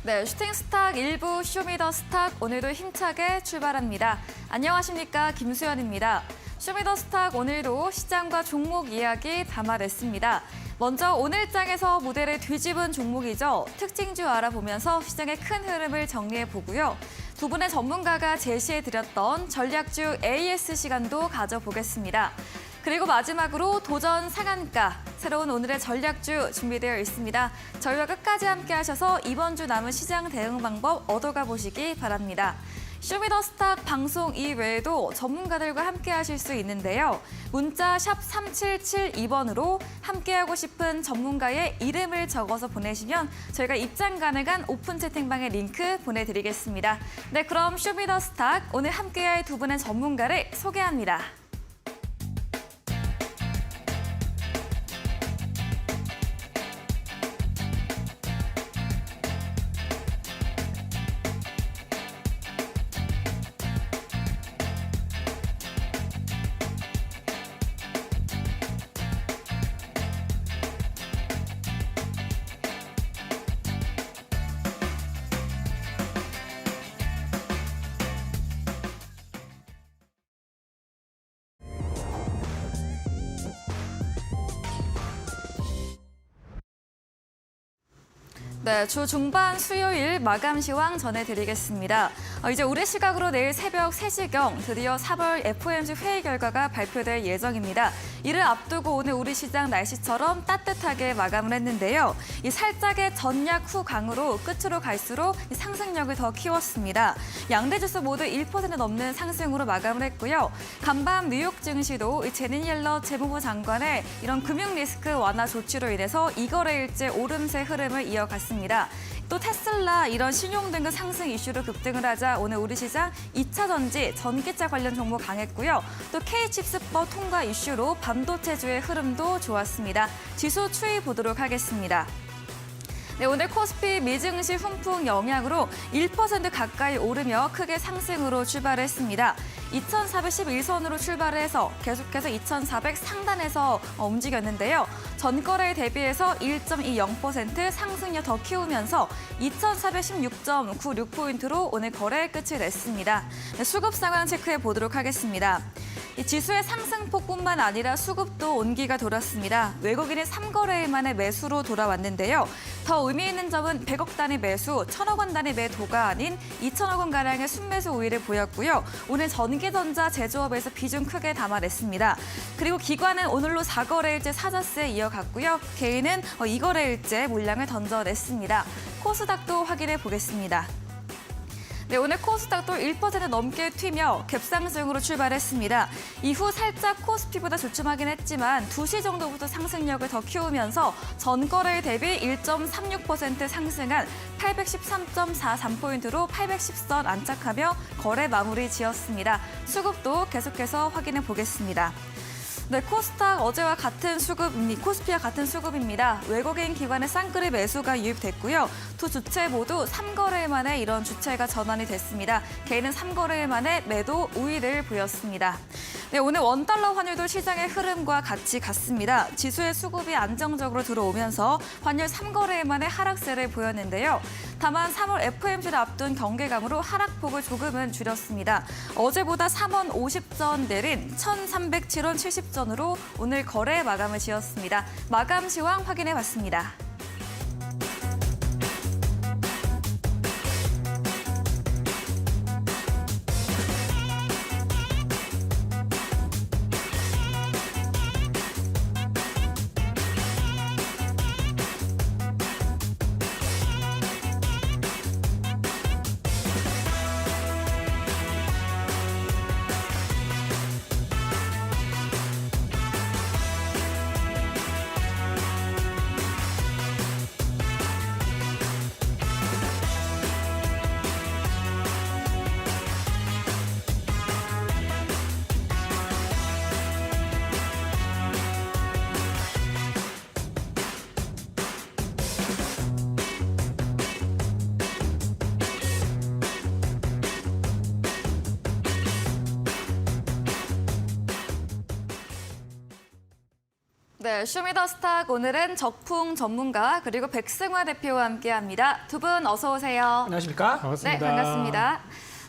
네, 슈팅스탁 일부 쇼미더스탁 오늘도 힘차게 출발합니다. 안녕하십니까, 김수연입니다. 쇼미더스탁 오늘도 시장과 종목 이야기 담아냈습니다. 먼저 오늘 장에서 무대를 뒤집은 종목이죠. 특징주 알아보면서 시장의 큰 흐름을 정리해보고요. 두 분의 전문가가 제시해드렸던 전략주 AS 시간도 가져보겠습니다. 그리고 마지막으로 도전 상한가, 새로운 오늘의 전략주 준비되어 있습니다. 저희와 끝까지 함께 하셔서 이번 주 남은 시장 대응 방법 얻어가 보시기 바랍니다. 쇼미더스탁 방송 이외에도 전문가들과 함께 하실 수 있는데요. 문자 샵 3772번으로 함께하고 싶은 전문가의 이름을 적어서 보내시면 저희가 입장 가능한 오픈 채팅방의 링크 보내드리겠습니다. 네, 그럼 쇼미더스탁 오늘 함께할 두 분의 전문가를 소개합니다. 네, 주 중반 수요일 마감 시황 전해드리겠습니다. 이제 우리 시각으로 내일 새벽 3시경 드디어 4월 FOMC 회의 결과가 발표될 예정입니다. 이를 앞두고 오늘 우리 시장 날씨처럼 따뜻하게 마감을 했는데요. 이 살짝의 전약 후 강으로 끝으로 갈수록 상승력을 더 키웠습니다. 양대 지수 모두 1% 넘는 상승으로 마감을 했고요. 간밤 뉴욕 증시도 제닛 옐런 재무부 장관의 이런 금융 리스크 완화 조치로 인해서 이거래일째 오름세 흐름을 이어갔습니다. 또 테슬라 이런 신용 등급 상승 이슈로 급등을 하자 오늘 우리 시장 2차 전지, 전기차 관련 종목 강했고요. 또 K칩스법 통과 이슈로 반도체주의 흐름도 좋았습니다. 지수 추이 보도록 하겠습니다. 네, 오늘 코스피 미증시 훈풍 영향으로 1% 가까이 오르며 크게 상승으로 출발했습니다. 2411선으로 출발을 해서 계속해서 2400 상단에서 움직였는데요. 전거래에 대비해서 1.20% 상승력 더 키우면서 2416.96포인트로 오늘 거래 끝을 냈습니다. 네, 수급 상황 체크해 보도록 하겠습니다. 이 지수의 상승폭뿐만 아니라 수급도 온기가 돌았습니다. 외국인의 3거래일 만에 매수로 돌아왔는데요. 더 의미 있는 점은 100억 단위 매수, 1000억 원 단위 매도가 아닌 2천억 원가량의 순매수 우위를 보였고요. 오늘 전기전자 제조업에서 비중 크게 담아냈습니다. 그리고 기관은 오늘로 4거래일째 사자세 이어갔고요. 개인은 2거래일째 물량을 던져냈습니다. 코스닥도 확인해 보겠습니다. 네, 오늘 코스닥도 1% 넘게 튀며 갭상승으로 출발했습니다. 이후 살짝 코스피보다 주춤하긴 했지만 2시 정도부터 상승력을 더 키우면서 전거래일 대비 1.36% 상승한 813.43포인트로 810선 안착하며 거래 마무리 지었습니다. 수급도 계속해서 확인해 보겠습니다. 네, 코스닥 어제와 같은 코스피와 같은 수급입니다. 외국인 기관의 쌍끌이 매수가 유입됐고요. 두 주체 모두 3거래일 만에 이런 주체가 전환이 됐습니다. 개인은 3거래일 만에 매도 우위를 보였습니다. 네, 오늘 원달러 환율도 시장의 흐름과 같이 갔습니다. 지수의 수급이 안정적으로 들어오면서 환율 3거래일 만에 하락세를 보였는데요. 다만 3월 FOMC를 앞둔 경계감으로 하락폭을 조금은 줄였습니다. 어제보다 3원 50전 내린 1307원 70전으로 오늘 거래 마감을 지었습니다. 마감 시황 확인해 봤습니다. 네, 쇼미더스탁 오늘은 적풍 전문가 그리고 백승화 대표와 함께합니다. 두 분 어서 오세요. 안녕하십니까? 네, 반갑습니다. 반갑습니다.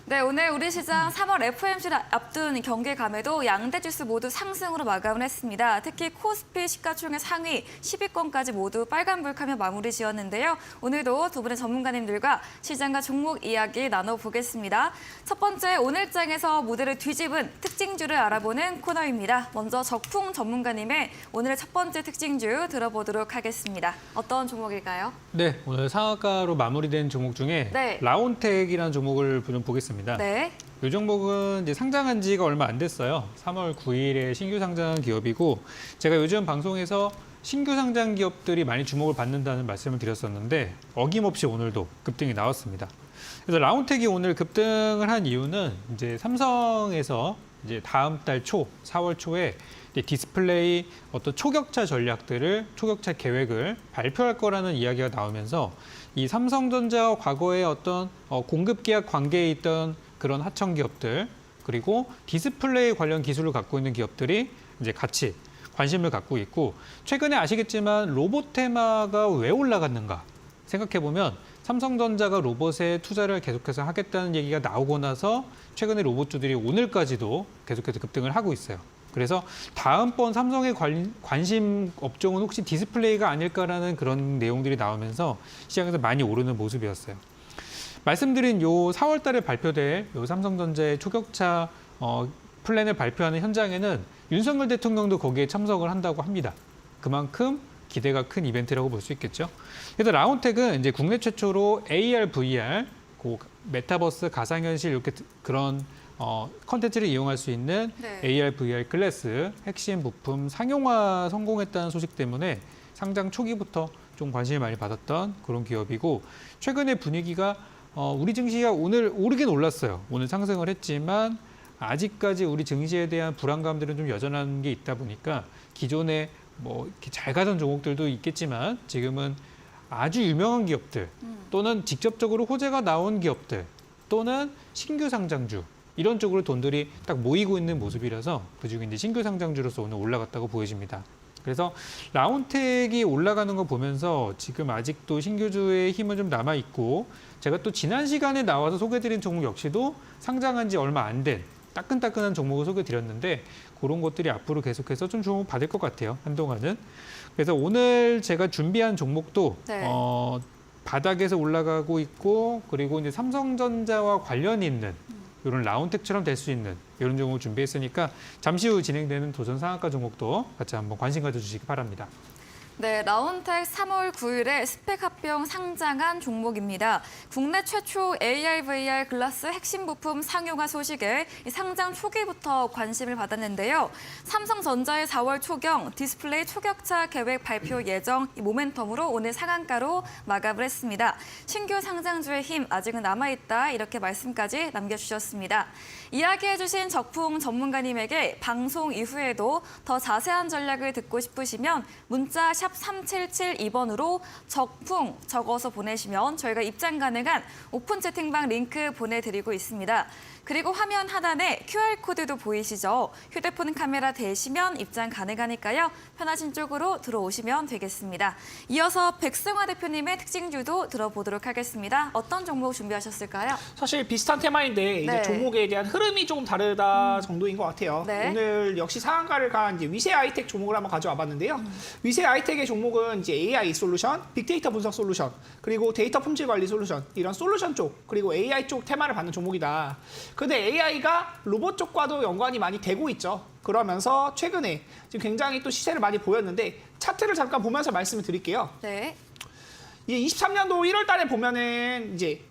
네, 오늘 우리 시장 3월 FOMC를 앞둔 경기감에도 양대 지수 모두 상승으로 마감을 했습니다. 특히 코스피 시가총액 상위 10위권까지 모두 빨간불카며 마무리 지었는데요. 오늘도 두 분의 전문가님들과 시장과 종목 이야기 나눠보겠습니다. 첫 번째, 오늘장에서 무대를 뒤집은 특징주를 알아보는 코너입니다. 먼저 적풍 전문가님의 오늘의 첫 번째 특징주 들어보도록 하겠습니다. 어떤 종목일까요? 네, 오늘 상한가로 마무리된 종목 중에 네. 라온텍이라는 종목을 좀 보겠습니다. 네. 이 종목은 이제 상장한 지가 얼마 안 됐어요. 3월 9일에 신규 상장한 기업이고 제가 요즘 방송에서 신규 상장 기업들이 많이 주목을 받는다는 말씀을 드렸었는데 어김없이 오늘도 급등이 나왔습니다. 그래서 라온텍이 오늘 급등을 한 이유는 이제 삼성에서 이제 다음 달 초, 4월 초에 디스플레이 어떤 초격차 전략들을, 초격차 계획을 발표할 거라는 이야기가 나오면서 이 삼성전자와 과거에 어떤 공급 계약 관계에 있던 그런 하청 기업들, 그리고 디스플레이 관련 기술을 갖고 있는 기업들이 이제 같이 관심을 갖고 있고, 최근에 아시겠지만 로봇 테마가 왜 올라갔는가 생각해보면 삼성전자가 로봇에 투자를 계속해서 하겠다는 얘기가 나오고 나서 최근에 로봇주들이 오늘까지도 계속해서 급등을 하고 있어요. 그래서 다음번 삼성의 관심 업종은 혹시 디스플레이가 아닐까라는 그런 내용들이 나오면서 시장에서 많이 오르는 모습이었어요. 말씀드린 요 4월 달에 발표될 요 삼성전자의 초격차 플랜을 발표하는 현장에는 윤석열 대통령도 거기에 참석을 한다고 합니다. 그만큼 기대가 큰 이벤트라고 볼 수 있겠죠. 그래서 라온텍은 이제 국내 최초로 AR, VR, 메타버스, 가상현실 이렇게 그런 컨텐츠를 이용할 수 있는 네. AR, VR 클래스 핵심 부품 상용화 성공했다는 소식 때문에 상장 초기부터 좀 관심을 많이 받았던 그런 기업이고, 최근에 분위기가 우리 증시가 오늘 오르긴 올랐어요. 오늘 상승을 했지만 아직까지 우리 증시에 대한 불안감들은 좀 여전한 게 있다 보니까 기존에 뭐 이렇게 잘 가던 종목들도 있겠지만 지금은 아주 유명한 기업들 또는 직접적으로 호재가 나온 기업들 또는 신규 상장주 이런 쪽으로 돈들이 딱 모이고 있는 모습이라서 그중에 이제 신규 상장주로서 오늘 올라갔다고 보여집니다. 그래서 라온텍이 올라가는 거 보면서 지금 아직도 신규주의 힘은 좀 남아 있고, 제가 또 지난 시간에 나와서 소개드린 종목 역시도 상장한 지 얼마 안 된 따끈따끈한 종목을 소개드렸는데 그런 것들이 앞으로 계속해서 좀 주목 받을 것 같아요. 한동안은. 그래서 오늘 제가 준비한 종목도 네. 바닥에서 올라가고 있고, 그리고 이제 삼성전자와 관련이 있는 이런 라온텍처럼 될 수 있는 이런 종목을 준비했으니까 잠시 후 진행되는 도전 상한가 종목도 같이 한번 관심 가져주시기 바랍니다. 네, 라온텍 3월 9일에 스펙 합병 상장한 종목입니다. 국내 최초 AR, VR 글라스 핵심 부품 상용화 소식에 상장 초기부터 관심을 받았는데요. 삼성전자의 4월 초경 디스플레이 초격차 계획 발표 예정 모멘텀으로 오늘 상한가로 마감을 했습니다. 신규 상장주의 힘 아직은 남아있다 이렇게 말씀까지 남겨주셨습니다. 이야기해주신 적풍 전문가님에게 방송 이후에도 더 자세한 전략을 듣고 싶으시면 문자 샵 3772번으로 적풍 적어서 보내시면 저희가 입장 가능한 오픈 채팅방 링크 보내드리고 있습니다. 그리고 화면 하단에 QR코드도 보이시죠? 휴대폰 카메라 대시면 입장 가능하니까요. 편하신 쪽으로 들어오시면 되겠습니다. 이어서 백승화 대표님의 특징주도 들어보도록 하겠습니다. 어떤 종목 준비하셨을까요? 사실 비슷한 테마인데 이제 네. 종목에 대한 흐름이 조금 다르다 정도인 것 같아요. 네. 오늘 역시 상한가를 간 이제 위세 아이텍 종목을 한번 가져와 봤는데요. 위세 아이텍의 종목은 이제 AI 솔루션, 빅데이터 분석 솔루션, 그리고 데이터 품질 관리 솔루션 이런 솔루션 쪽 그리고 AI 쪽 테마를 받는 종목이다. 근데 AI가 로봇 쪽과도 연관이 많이 되고 있죠. 그러면서 최근에 지금 굉장히 또 시세를 많이 보였는데 차트를 잠깐 보면서 말씀을 드릴게요. 네. 이게 23년도 1월 달에 보면은 이제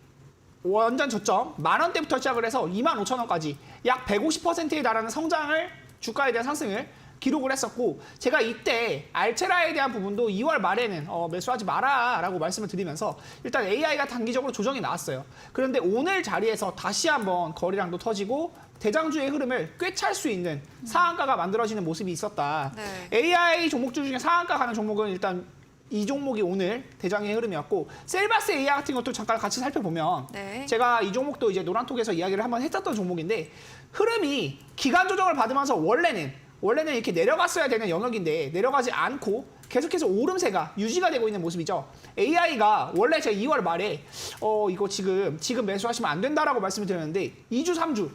완전 저점 10,000원대부터 시작을 해서 25,000원까지 약 150%에 달하는 성장을 주가에 대한 상승을 기록을 했었고, 제가 이때 알체라에 대한 부분도 2월 말에는 매수하지 마라라고 말씀을 드리면서 일단 AI가 단기적으로 조정이 나왔어요. 그런데 오늘 자리에서 다시 한번 거래량도 터지고 대장주의 흐름을 꿰찰 수 있는 상한가가 만들어지는 모습이 있었다. 네. AI 종목주 중에 상한가 가는 종목은 일단 이 종목이 오늘 대장의 흐름이었고, 셀바스 AI 같은 것도 잠깐 같이 살펴보면 네. 제가 이 종목도 이제 노란톡에서 이야기를 한번 했었던 종목인데, 흐름이 기간 조정을 받으면서 원래는 원래는 이렇게 내려갔어야 되는 영역인데 내려가지 않고 계속해서 오름세가 유지가 되고 있는 모습이죠. AI가 원래 제가 2월 말에 이거 지금 매수하시면 안 된다라고 말씀을 드렸는데 2주, 3주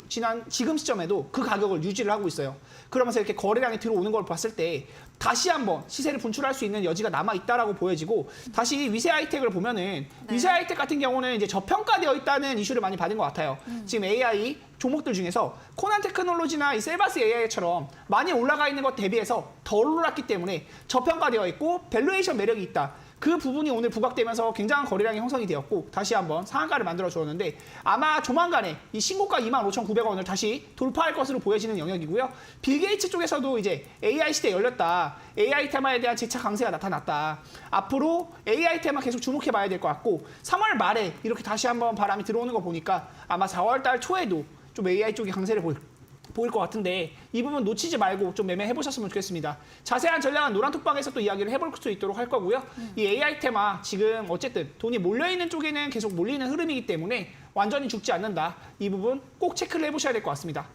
지금 시점에도 그 가격을 유지를 하고 있어요. 그러면서 이렇게 거래량이 들어오는 걸 봤을 때 다시 한번 시세를 분출할 수 있는 여지가 남아 있다라고 보여지고 다시 위세 하이텍을 보면은 위세 하이텍 같은 경우는 이제 저평가되어 있다는 이슈를 많이 받은 것 같아요. 지금 AI 종목들 중에서 코난 테크놀로지나 이 셀바스 AI처럼 많이 올라가 있는 것 대비해서 덜 올랐기 때문에 저평가되어 있고 밸류에이션 매력이 있다. 그 부분이 오늘 부각되면서 굉장한 거래량이 형성이 되었고 다시 한번 상한가를 만들어 주었는데 아마 조만간에 이 신고가 25,900원을 다시 돌파할 것으로 보여지는 영역이고요. 빌 게이츠 쪽에서도 이제 AI 시대 열렸다. AI 테마에 대한 재차 강세가 나타났다. 앞으로 AI 테마 계속 주목해 봐야 될 것 같고 3월 말에 이렇게 다시 한번 바람이 들어오는 거 보니까 아마 4월 달 초에도 좀 AI 쪽이 강세를 보일 것 같은데 이 부분 놓치지 말고 좀 매매해 보셨으면 좋겠습니다. 자세한 전략은 노란톡방에서 또 이야기를 해볼 수 있도록 할 거고요. 이 AI 테마 지금 어쨌든 돈이 몰려있는 쪽에는 계속 몰리는 흐름이기 때문에 완전히 죽지 않는다. 이 부분 꼭 체크를 해보셔야 될 것 같습니다.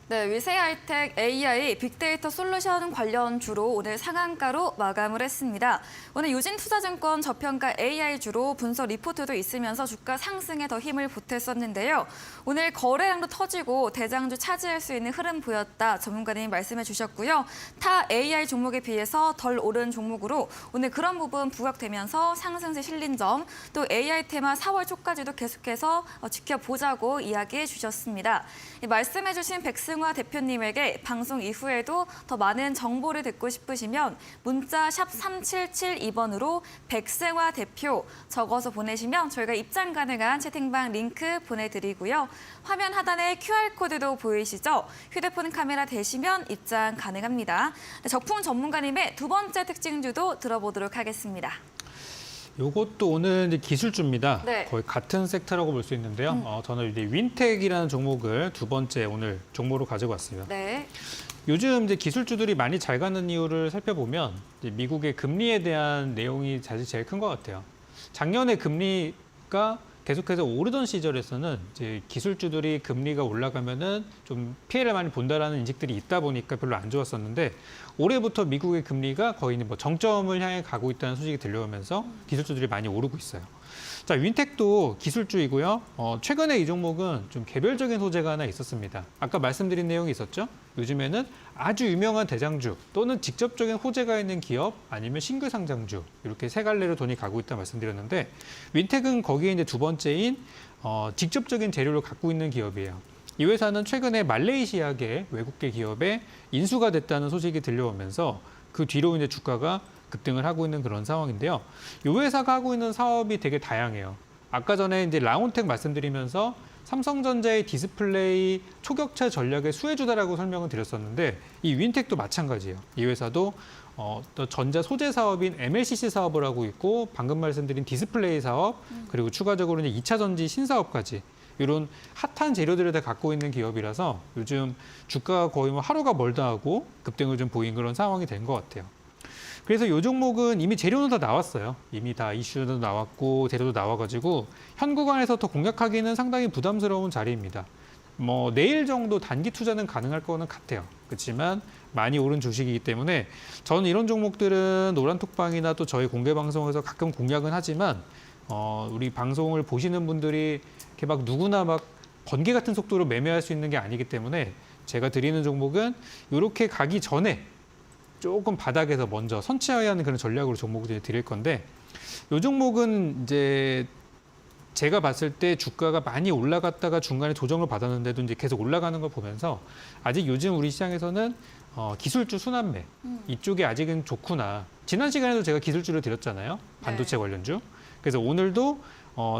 네, 위세 하이텍 AI 빅데이터 솔루션 관련주로 오늘 상한가로 마감을 했습니다. 오늘 유진투자증권 저평가 AI주로 분석 리포트도 있으면서 주가 상승에 더 힘을 보탰었는데요. 오늘 거래량도 터지고 대장주 차지할 수 있는 흐름 보였다. 전문가님 말씀해 주셨고요. 타 AI 종목에 비해서 덜 오른 종목으로 오늘 그런 부분 부각되면서 상승세 실린 점, 또 AI 테마 4월 초까지도 계속해서 지켜보자고 이야기해 주셨습니다. 말씀해 주신 백승 대표님에게 방송 이후에도 더 많은 정보를 듣고 싶으시면 문자 샵 3772번으로 백승화 대표 적어서 보내시면 저희가 입장 가능한 채팅방 링크 보내드리고요. 화면 하단에 QR코드도 보이시죠? 휴대폰 카메라 대시면 입장 가능합니다. 적풍 전문가님의 두 번째 특징주도 들어보도록 하겠습니다. 이것도 오늘 이제 기술주입니다. 네. 거의 같은 섹터라고 볼 수 있는데요. 저는 이제 윈텍이라는 종목을 두 번째 오늘 종목으로 가지고 왔습니다. 네. 요즘 이제 기술주들이 많이 잘 가는 이유를 살펴보면 이제 미국의 금리에 대한 내용이 사실 제일 큰 것 같아요. 작년에 금리가 계속해서 오르던 시절에서는 이제 기술주들이 금리가 올라가면은 좀 피해를 많이 본다라는 인식들이 있다 보니까 별로 안 좋았었는데 올해부터 미국의 금리가 거의 뭐 정점을 향해 가고 있다는 소식이 들려오면서 기술주들이 많이 오르고 있어요. 자, 윈텍도 기술주이고요. 최근에 이 종목은 좀 개별적인 소재가 하나 있었습니다. 아까 말씀드린 내용이 있었죠. 요즘에는 아주 유명한 대장주 또는 직접적인 호재가 있는 기업 아니면 신규 상장주 이렇게 세 갈래로 돈이 가고 있다 말씀드렸는데 윈텍은 거기에 이제 두 번째인 직접적인 재료를 갖고 있는 기업이에요. 이 회사는 최근에 말레이시아계 외국계 기업에 인수가 됐다는 소식이 들려오면서 그 뒤로 이제 주가가 급등을 하고 있는 그런 상황인데요. 이 회사가 하고 있는 사업이 되게 다양해요. 아까 전에 이제 라온텍 말씀드리면서 삼성전자의 디스플레이 초격차 전략의 수혜주다라고 설명을 드렸었는데 이 윈텍도 마찬가지예요. 이 회사도 또 전자 소재 사업인 MLCC 사업을 하고 있고 방금 말씀드린 디스플레이 사업 그리고 추가적으로 이제 2차 전지 신사업까지 이런 핫한 재료들을 다 갖고 있는 기업이라서 요즘 주가가 거의 뭐 하루가 멀다 하고 급등을 좀 보인 그런 상황이 된 것 같아요. 그래서 이 종목은 이미 재료는 다 나왔어요. 이미 다 이슈도 나왔고 재료도 나와가지고 현 구간에서 더 공략하기는 상당히 부담스러운 자리입니다. 뭐 내일 정도 단기 투자는 가능할 거는 같아요. 그렇지만 많이 오른 주식이기 때문에 저는 이런 종목들은 노란톡방이나 또 저희 공개 방송에서 가끔 공략은 하지만 우리 방송을 보시는 분들이 이렇게 막 누구나 막 번개 같은 속도로 매매할 수 있는 게 아니기 때문에 제가 드리는 종목은 이렇게 가기 전에 조금 바닥에서 먼저 선취해야 하는 그런 전략으로 종목을 드릴 건데 이 종목은 이제 제가 봤을 때 주가가 많이 올라갔다가 중간에 조정을 받았는데도 이제 계속 올라가는 걸 보면서 아직 요즘 우리 시장에서는 기술주 순환매 이쪽이 아직은 좋구나. 지난 시간에도 제가 기술주를 드렸잖아요. 반도체 관련주. 그래서 오늘도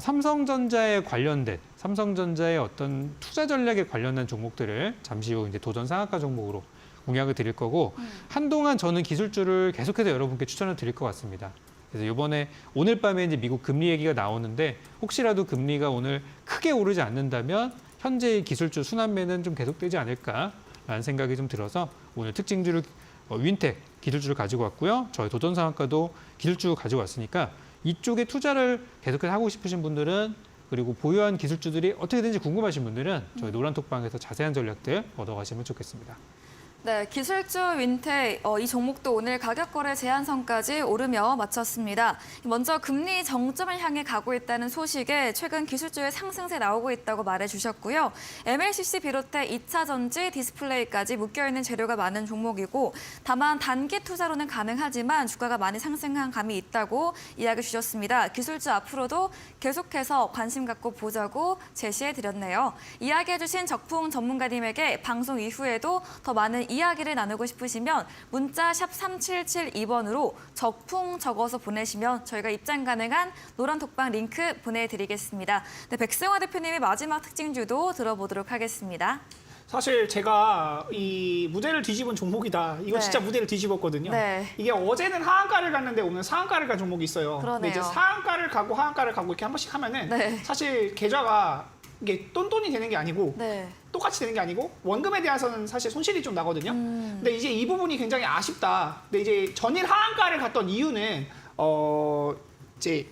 삼성전자에 관련된 삼성전자의 어떤 투자 전략에 관련된 종목들을 잠시 후 이제 도전 상한가 종목으로 공약을 드릴 거고 한동안 저는 기술주를 계속해서 여러분께 추천을 드릴 것 같습니다. 그래서 이번에 오늘 밤에 이제 미국 금리 얘기가 나오는데 혹시라도 금리가 오늘 크게 오르지 않는다면 현재의 기술주 순환매는 좀 계속되지 않을까라는 생각이 좀 들어서 오늘 특징주를 윈텍 기술주를 가지고 왔고요. 저희 도전 상한가도 기술주 가지고 왔으니까 이쪽에 투자를 계속해서 하고 싶으신 분들은 그리고 보유한 기술주들이 어떻게 되는지 궁금하신 분들은 저희 노란톡방에서 자세한 전략들 얻어가시면 좋겠습니다. 네, 기술주 윈테이 이 종목도 오늘 가격 거래 제한선까지 오르며 마쳤습니다. 먼저 금리 정점을 향해 가고 있다는 소식에 최근 기술주의 상승세 나오고 있다고 말해주셨고요. MLCC 비롯해 2차 전지, 디스플레이까지 묶여있는 재료가 많은 종목이고 다만 단기 투자로는 가능하지만 주가가 많이 상승한 감이 있다고 이야기 주셨습니다. 기술주 앞으로도 계속해서 관심 갖고 보자고 제시해드렸네요. 이야기해주신 적풍 전문가님에게 방송 이후에도 더 많은 이야기를 나누고 싶으시면 문자 샵 3772번으로 적풍 적어서 보내시면 저희가 입장 가능한 노란 톡방 링크 보내드리겠습니다. 네, 백승화 대표님의 마지막 특징주도 들어보도록 하겠습니다. 사실 제가 이 무대를 뒤집은 종목이다. 이거 네. 진짜 무대를 뒤집었거든요. 네. 이게 어제는 하한가를 갔는데 오늘 상한가를 간 종목이 있어요. 근데 이제 그러네요. 상한가를 가고 하한가를 가고 이렇게 한 번씩 하면은 네. 사실 계좌가 이게 똔똔이 되는 게 아니고 네. 똑같이 되는 게 아니고 원금에 대해서는 사실 손실이 좀 나거든요. 근데 이제 이 부분이 굉장히 아쉽다. 근데 이제 전일 하한가를 갔던 이유는 이제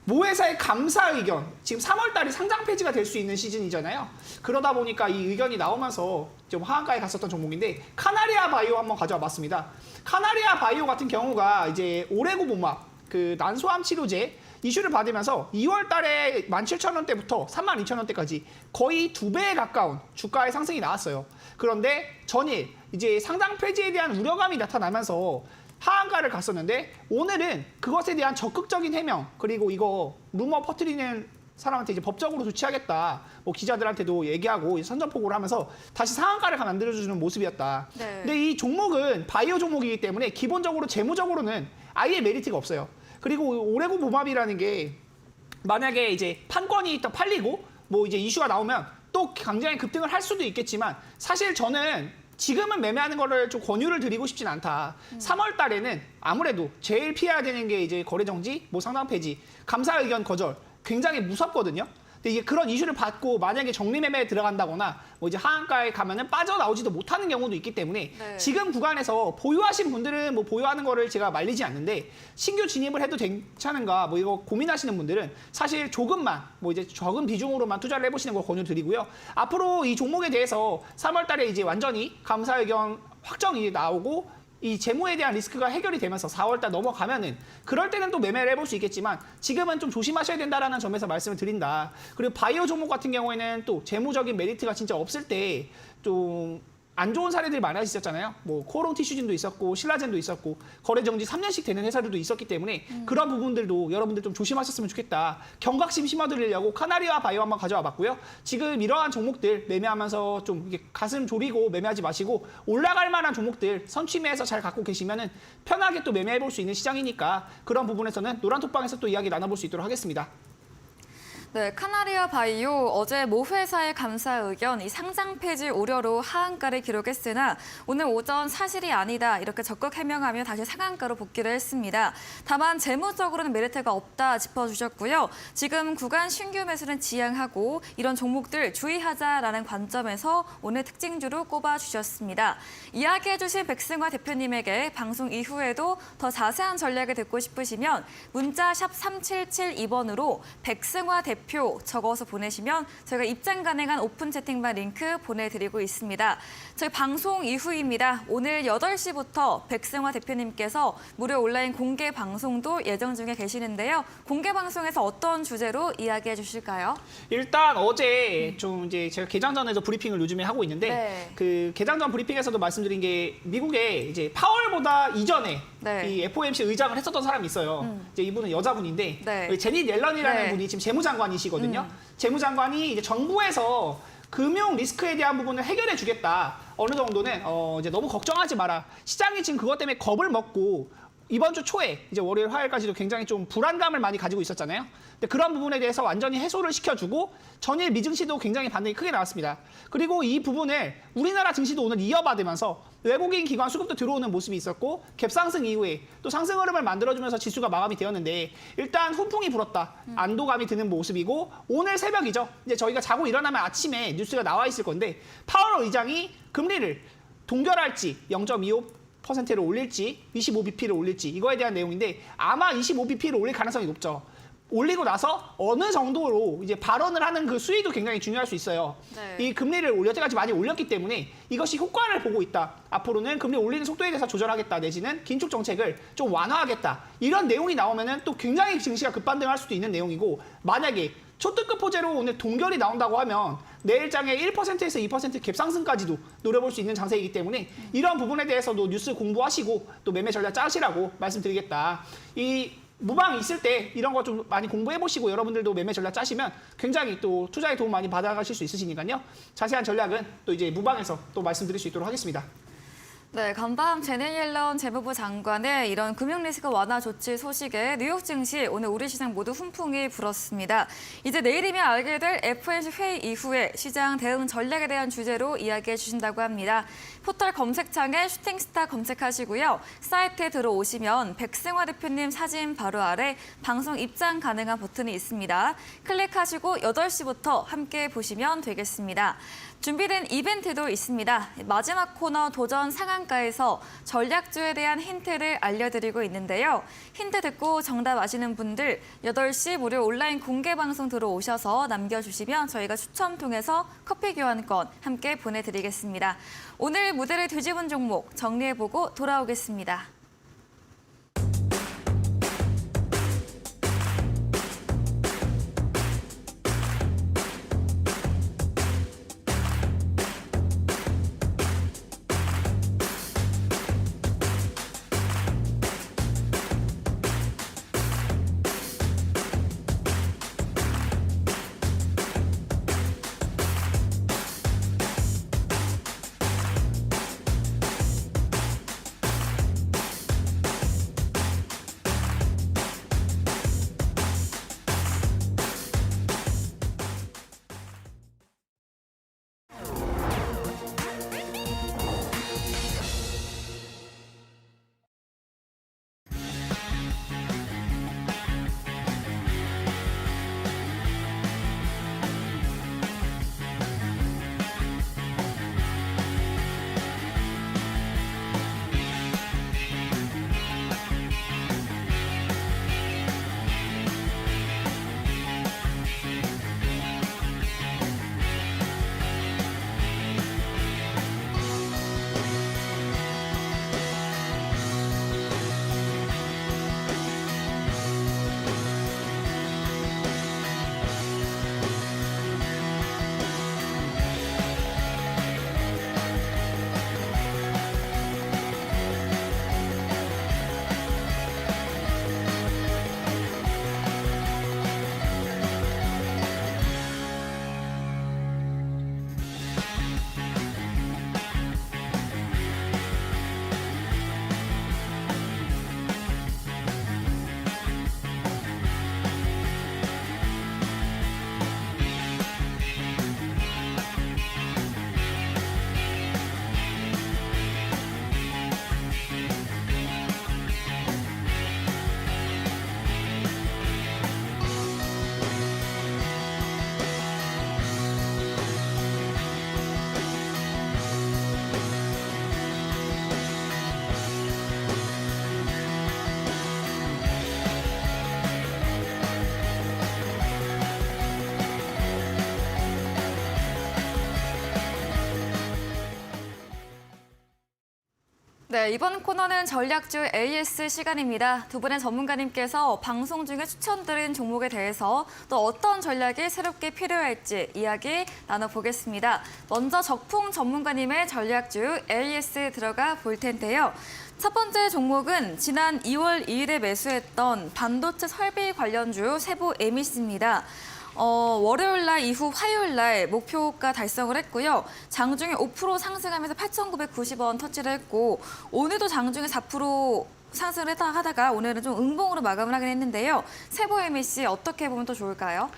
모회사의 감사 의견, 지금 3월 달이 상장 폐지가 될 수 있는 시즌이잖아요. 그러다 보니까 이 의견이 나오면서 좀 하한가에 갔었던 종목인데 카나리아 바이오 한번 가져와 봤습니다. 카나리아 바이오 같은 경우가 이제 오레고보맙, 그 난소암 치료제 이슈를 받으면서 2월 달에 17,000원대부터 32,000원대까지 거의 2배에 가까운 주가의 상승이 나왔어요. 그런데 전일 이제 상장 폐지에 대한 우려감이 나타나면서 하한가를 갔었는데 오늘은 그것에 대한 적극적인 해명 그리고 이거 루머 퍼뜨리는 사람한테 이제 법적으로 조치하겠다. 뭐 기자들한테도 얘기하고 선전포고를 하면서 다시 상한가를 만들어주는 모습이었다. 네. 근데 이 종목은 바이오 종목이기 때문에 기본적으로 재무적으로는 아예 메리트가 없어요. 그리고 오레고보맙이라는 게 만약에 이제 판권이 또 팔리고 뭐 이제 이슈가 나오면 또 굉장히 급등을 할 수도 있겠지만 사실 저는 지금은 매매하는 거를 좀 권유를 드리고 싶진 않다. 3월 달에는 아무래도 제일 피해야 되는 게 이제 거래 정지, 뭐 상장 폐지, 감사 의견 거절 굉장히 무섭거든요. 근데 이게 그런 이슈를 받고 만약에 정리 매매에 들어간다거나 뭐 이제 하한가에 가면은 빠져나오지도 못하는 경우도 있기 때문에 네. 지금 구간에서 보유하신 분들은 뭐 보유하는 거를 제가 말리지 않는데 신규 진입을 해도 괜찮은가 뭐 이거 고민하시는 분들은 사실 조금만 뭐 이제 적은 비중으로만 투자를 해보시는 걸 권유드리고요. 앞으로 이 종목에 대해서 3월 달에 이제 완전히 감사 의견 확정이 나오고 이 재무에 대한 리스크가 해결이 되면서 4월달 넘어가면은 그럴 때는 또 매매를 해볼 수 있겠지만 지금은 좀 조심하셔야 된다라는 점에서 말씀을 드린다. 그리고 바이오 종목 같은 경우에는 또 재무적인 메리트가 진짜 없을 때 좀 안 좋은 사례들이 많아지셨잖아요. 뭐 코오롱 티슈진도 있었고 신라젠도 있었고 거래 정지 3년씩 되는 회사들도 있었기 때문에 그런 부분들도 여러분들 좀 조심하셨으면 좋겠다. 경각심 심어드리려고 카나리아 바이오 한번 가져와 봤고요. 지금 이러한 종목들 매매하면서 좀 이게 가슴 졸이고 매매하지 마시고 올라갈 만한 종목들 선취매해서 잘 갖고 계시면은 편하게 또 매매해 볼 수 있는 시장이니까 그런 부분에서는 노란톡방에서 또 이야기 나눠볼 수 있도록 하겠습니다. 네, 카나리아 바이오 어제 모 회사의 감사 의견 이 상장 폐지 우려로 하한가를 기록했으나 오늘 오전 사실이 아니다 이렇게 적극 해명하며 다시 상한가로 복귀를 했습니다. 다만 재무적으로는 메리트가 없다 짚어주셨고요. 지금 구간 신규 매수는 지양하고 이런 종목들 주의하자라는 관점에서 오늘 특징주로 꼽아주셨습니다. 이야기해주신 백승화 대표님에게 방송 이후에도 더 자세한 전략을 듣고 싶으시면 문자 샵 3772번으로 백승화 대표 적어서 보내시면 저희가 입장 가능한 오픈 채팅방 링크 보내드리고 있습니다. 저희 방송 이후입니다. 오늘 8시부터 백승화 대표님께서 무료 온라인 공개 방송도 예정 중에 계시는데요. 공개 방송에서 어떤 주제로 이야기해 주실까요? 일단 어제 좀 이제 제가 개장 전에도 브리핑을 요즘에 하고 있는데 네. 그 개장 전 브리핑에서도 말씀드린 게 미국에 이제 파월보다 이전에 네. 이 FOMC 의장을 했었던 사람이 있어요. 이제 이분은 여자분인데 네. 제닛 옐런이라는 네. 분이 지금 재무장관이시거든요. 재무장관이 이제 정부에서 금융 리스크에 대한 부분을 해결해 주겠다. 어느 정도는 이제 너무 걱정하지 마라. 시장이 지금 그것 때문에 겁을 먹고 이번 주 초에 이제 월요일, 화요일까지도 굉장히 좀 불안감을 많이 가지고 있었잖아요. 근데 그런 부분에 대해서 완전히 해소를 시켜주고 전일 미증시도 굉장히 반등이 크게 나왔습니다. 그리고 이 부분을 우리나라 증시도 오늘 이어받으면서 외국인 기관 수급도 들어오는 모습이 있었고 갭상승 이후에 또 상승 흐름을 만들어주면서 지수가 마감이 되었는데 일단 훈풍이 불었다. 안도감이 드는 모습이고 오늘 새벽이죠. 이제 저희가 자고 일어나면 아침에 뉴스가 나와 있을 건데 파월 의장이 금리를 동결할지 0.25%를 올릴지 25bp를 올릴지 이거에 대한 내용인데 아마 25bp를 올릴 가능성이 높죠. 올리고 나서 어느 정도로 이제 발언을 하는 그 수위도 굉장히 중요할 수 있어요. 네. 이 금리를 여태까지 많이 올렸기 때문에 이것이 효과를 보고 있다. 앞으로는 금리 올리는 속도에 대해서 조절하겠다. 내지는 긴축 정책을 좀 완화하겠다. 이런 내용이 나오면은 또 굉장히 증시가 급반등할 수도 있는 내용이고, 만약에 초특급 호재로 오늘 동결이 나온다고 하면 내일장에 1%에서 2% 갭상승까지도 노려볼 수 있는 장세이기 때문에 이런 부분에 대해서도 뉴스 공부하시고 또 매매 전략 짜시라고 말씀드리겠다. 이 무방 있을 때 이런 거 좀 많이 공부해 보시고 여러분들도 매매 전략 짜시면 굉장히 또 투자에 도움 많이 받아가실 수 있으시니까요. 자세한 전략은 또 이제 무방에서 또 말씀드릴 수 있도록 하겠습니다. 네, 간밤 제넷 옐런 재무부 장관의 이런 금융 리스크 완화 조치 소식에 뉴욕 증시 오늘 우리 시장 모두 훈풍이 불었습니다. 이제 내일이면 알게 될 FOMC 회의 이후에 시장 대응 전략에 대한 주제로 이야기해 주신다고 합니다. 포털 검색창에 슈팅스타 검색하시고요. 사이트에 들어오시면 백승화 대표님 사진 바로 아래 방송 입장 가능한 버튼이 있습니다. 클릭하시고 8시부터 함께 보시면 되겠습니다. 준비된 이벤트도 있습니다. 마지막 코너 도전 상한가에서 전략주에 대한 힌트를 알려드리고 있는데요. 힌트 듣고 정답 아시는 분들 8시 무료 온라인 공개 방송 들어오셔서 남겨주시면 저희가 추첨 통해서 커피 교환권 함께 보내드리겠습니다. 오늘 무대를 뒤집은 종목 정리해보고 돌아오겠습니다. 네, 이번 코너는 전략주 AS 시간입니다. 두 분의 전문가님께서 방송 중에 추천드린 종목에 대해서 또 어떤 전략이 새롭게 필요할지 이야기 나눠보겠습니다. 먼저 적풍 전문가님의 전략주 AS 들어가 볼 텐데요. 첫 번째 종목은 지난 2월 2일에 매수했던 반도체 설비 관련주 세보 에미스입니다. 월요일 날 이후 화요일 날 목표가 달성을 했고요. 장중에 5% 상승하면서 8,990원 터치를 했고 오늘도 장중에 4% 상승을 하다가 오늘은 좀 음봉으로 마감을 하긴 했는데요. 세보 MSC 어떻게 보면 더 좋을까요?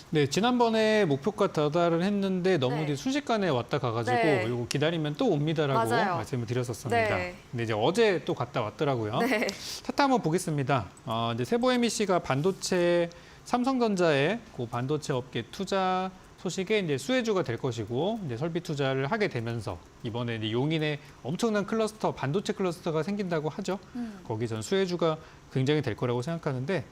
네, 지난번에 목표가 도달을 했는데 너무 네. 이제 순식간에 왔다 가가지고 네. 이거 기다리면 또 옵니다라고 맞아요. 말씀을 드렸었습니다. 네. 근데 이제 어제 또 갔다 왔더라고요. 네. 차트 한번 보겠습니다. 이제 세보 MEC가 반도체 삼성전자의 그 반도체 업계 투자 소식에 이제 수혜주가 될 것이고 이제 설비 투자를 하게 되면서 이번에 이제 용인에 엄청난 클러스터 반도체 클러스터가 생긴다고 하죠. 거기 전 수혜주가 굉장히 될 거라고 생각하는데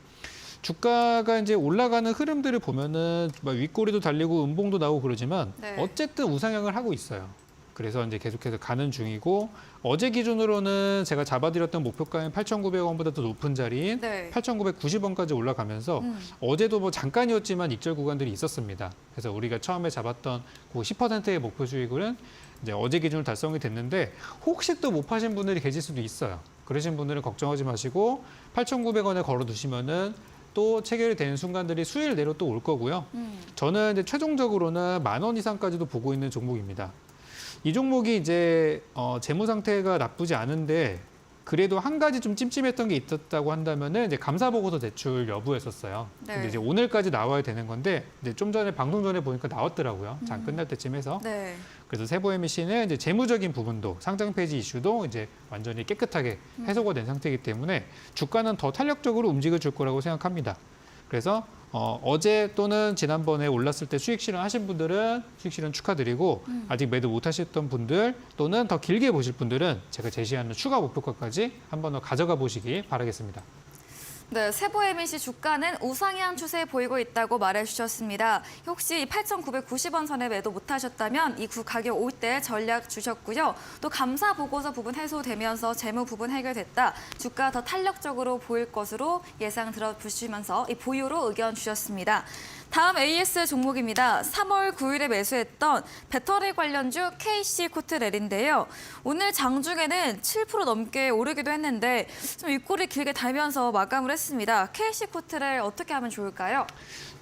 주가가 이제 올라가는 흐름들을 보면은 막 윗꼬리도 달리고 음봉도 나오고 그러지만 네. 어쨌든 우상향을 하고 있어요. 그래서 이제 계속해서 가는 중이고 어제 기준으로는 제가 잡아드렸던 목표가인 8,900원보다 더 높은 자리인 네. 8,990원까지 올라가면서 어제도 뭐 잠깐이었지만 익절 구간들이 있었습니다. 그래서 우리가 처음에 잡았던 그 10%의 목표 수익률은 이제 어제 기준으로 달성이 됐는데 혹시 또 못 파신 분들이 계실 수도 있어요. 그러신 분들은 걱정하지 마시고 8,900원에 걸어두시면은 또 체결이 되는 순간들이 수일 내로 또 올 거고요. 저는 이제 최종적으로는 10,000원 이상까지도 보고 있는 종목입니다. 이 종목이 이제 재무 상태가 나쁘지 않은데 그래도 한 가지 좀 찜찜했던 게 있었다고 한다면은 이제 감사 보고서 제출 여부였었어요. 네. 근데 이제 오늘까지 나와야 되는 건데 이제 좀 전에 방송 전에 보니까 나왔더라고요. 장 끝날 때쯤 해서. 네. 그래서 세보MC는 이제 재무적인 부분도 상장 폐지 이슈도 이제 완전히 깨끗하게 해소가 된 상태이기 때문에 주가는 더 탄력적으로 움직여 줄 거라고 생각합니다. 그래서 어제 또는 지난번에 올랐을 때 수익 실현하신 분들은 수익 실현 축하드리고 아직 매도 못 하셨던 분들 또는 더 길게 보실 분들은 제가 제시하는 추가 목표가까지 한 번 더 가져가 보시기 바라겠습니다. 네, 세보MC 주가는 우상향 추세 보이고 있다고 말해주셨습니다. 혹시 8,990원 선에 매도 못하셨다면 이 가격 올 때 전략 주셨고요. 또 감사 보고서 부분 해소되면서 재무 부분 해결됐다. 주가 더 탄력적으로 보일 것으로 예상 들어보시면서 이 보유로 의견 주셨습니다. 다음 AS 종목입니다. 3월 9일에 매수했던 배터리 관련주 KC 코트렐인데요. 오늘 장중에는 7% 넘게 오르기도 했는데 좀 윗꼬리 길게 달면서 마감을 했습니다. KC 코트렐 어떻게 하면 좋을까요?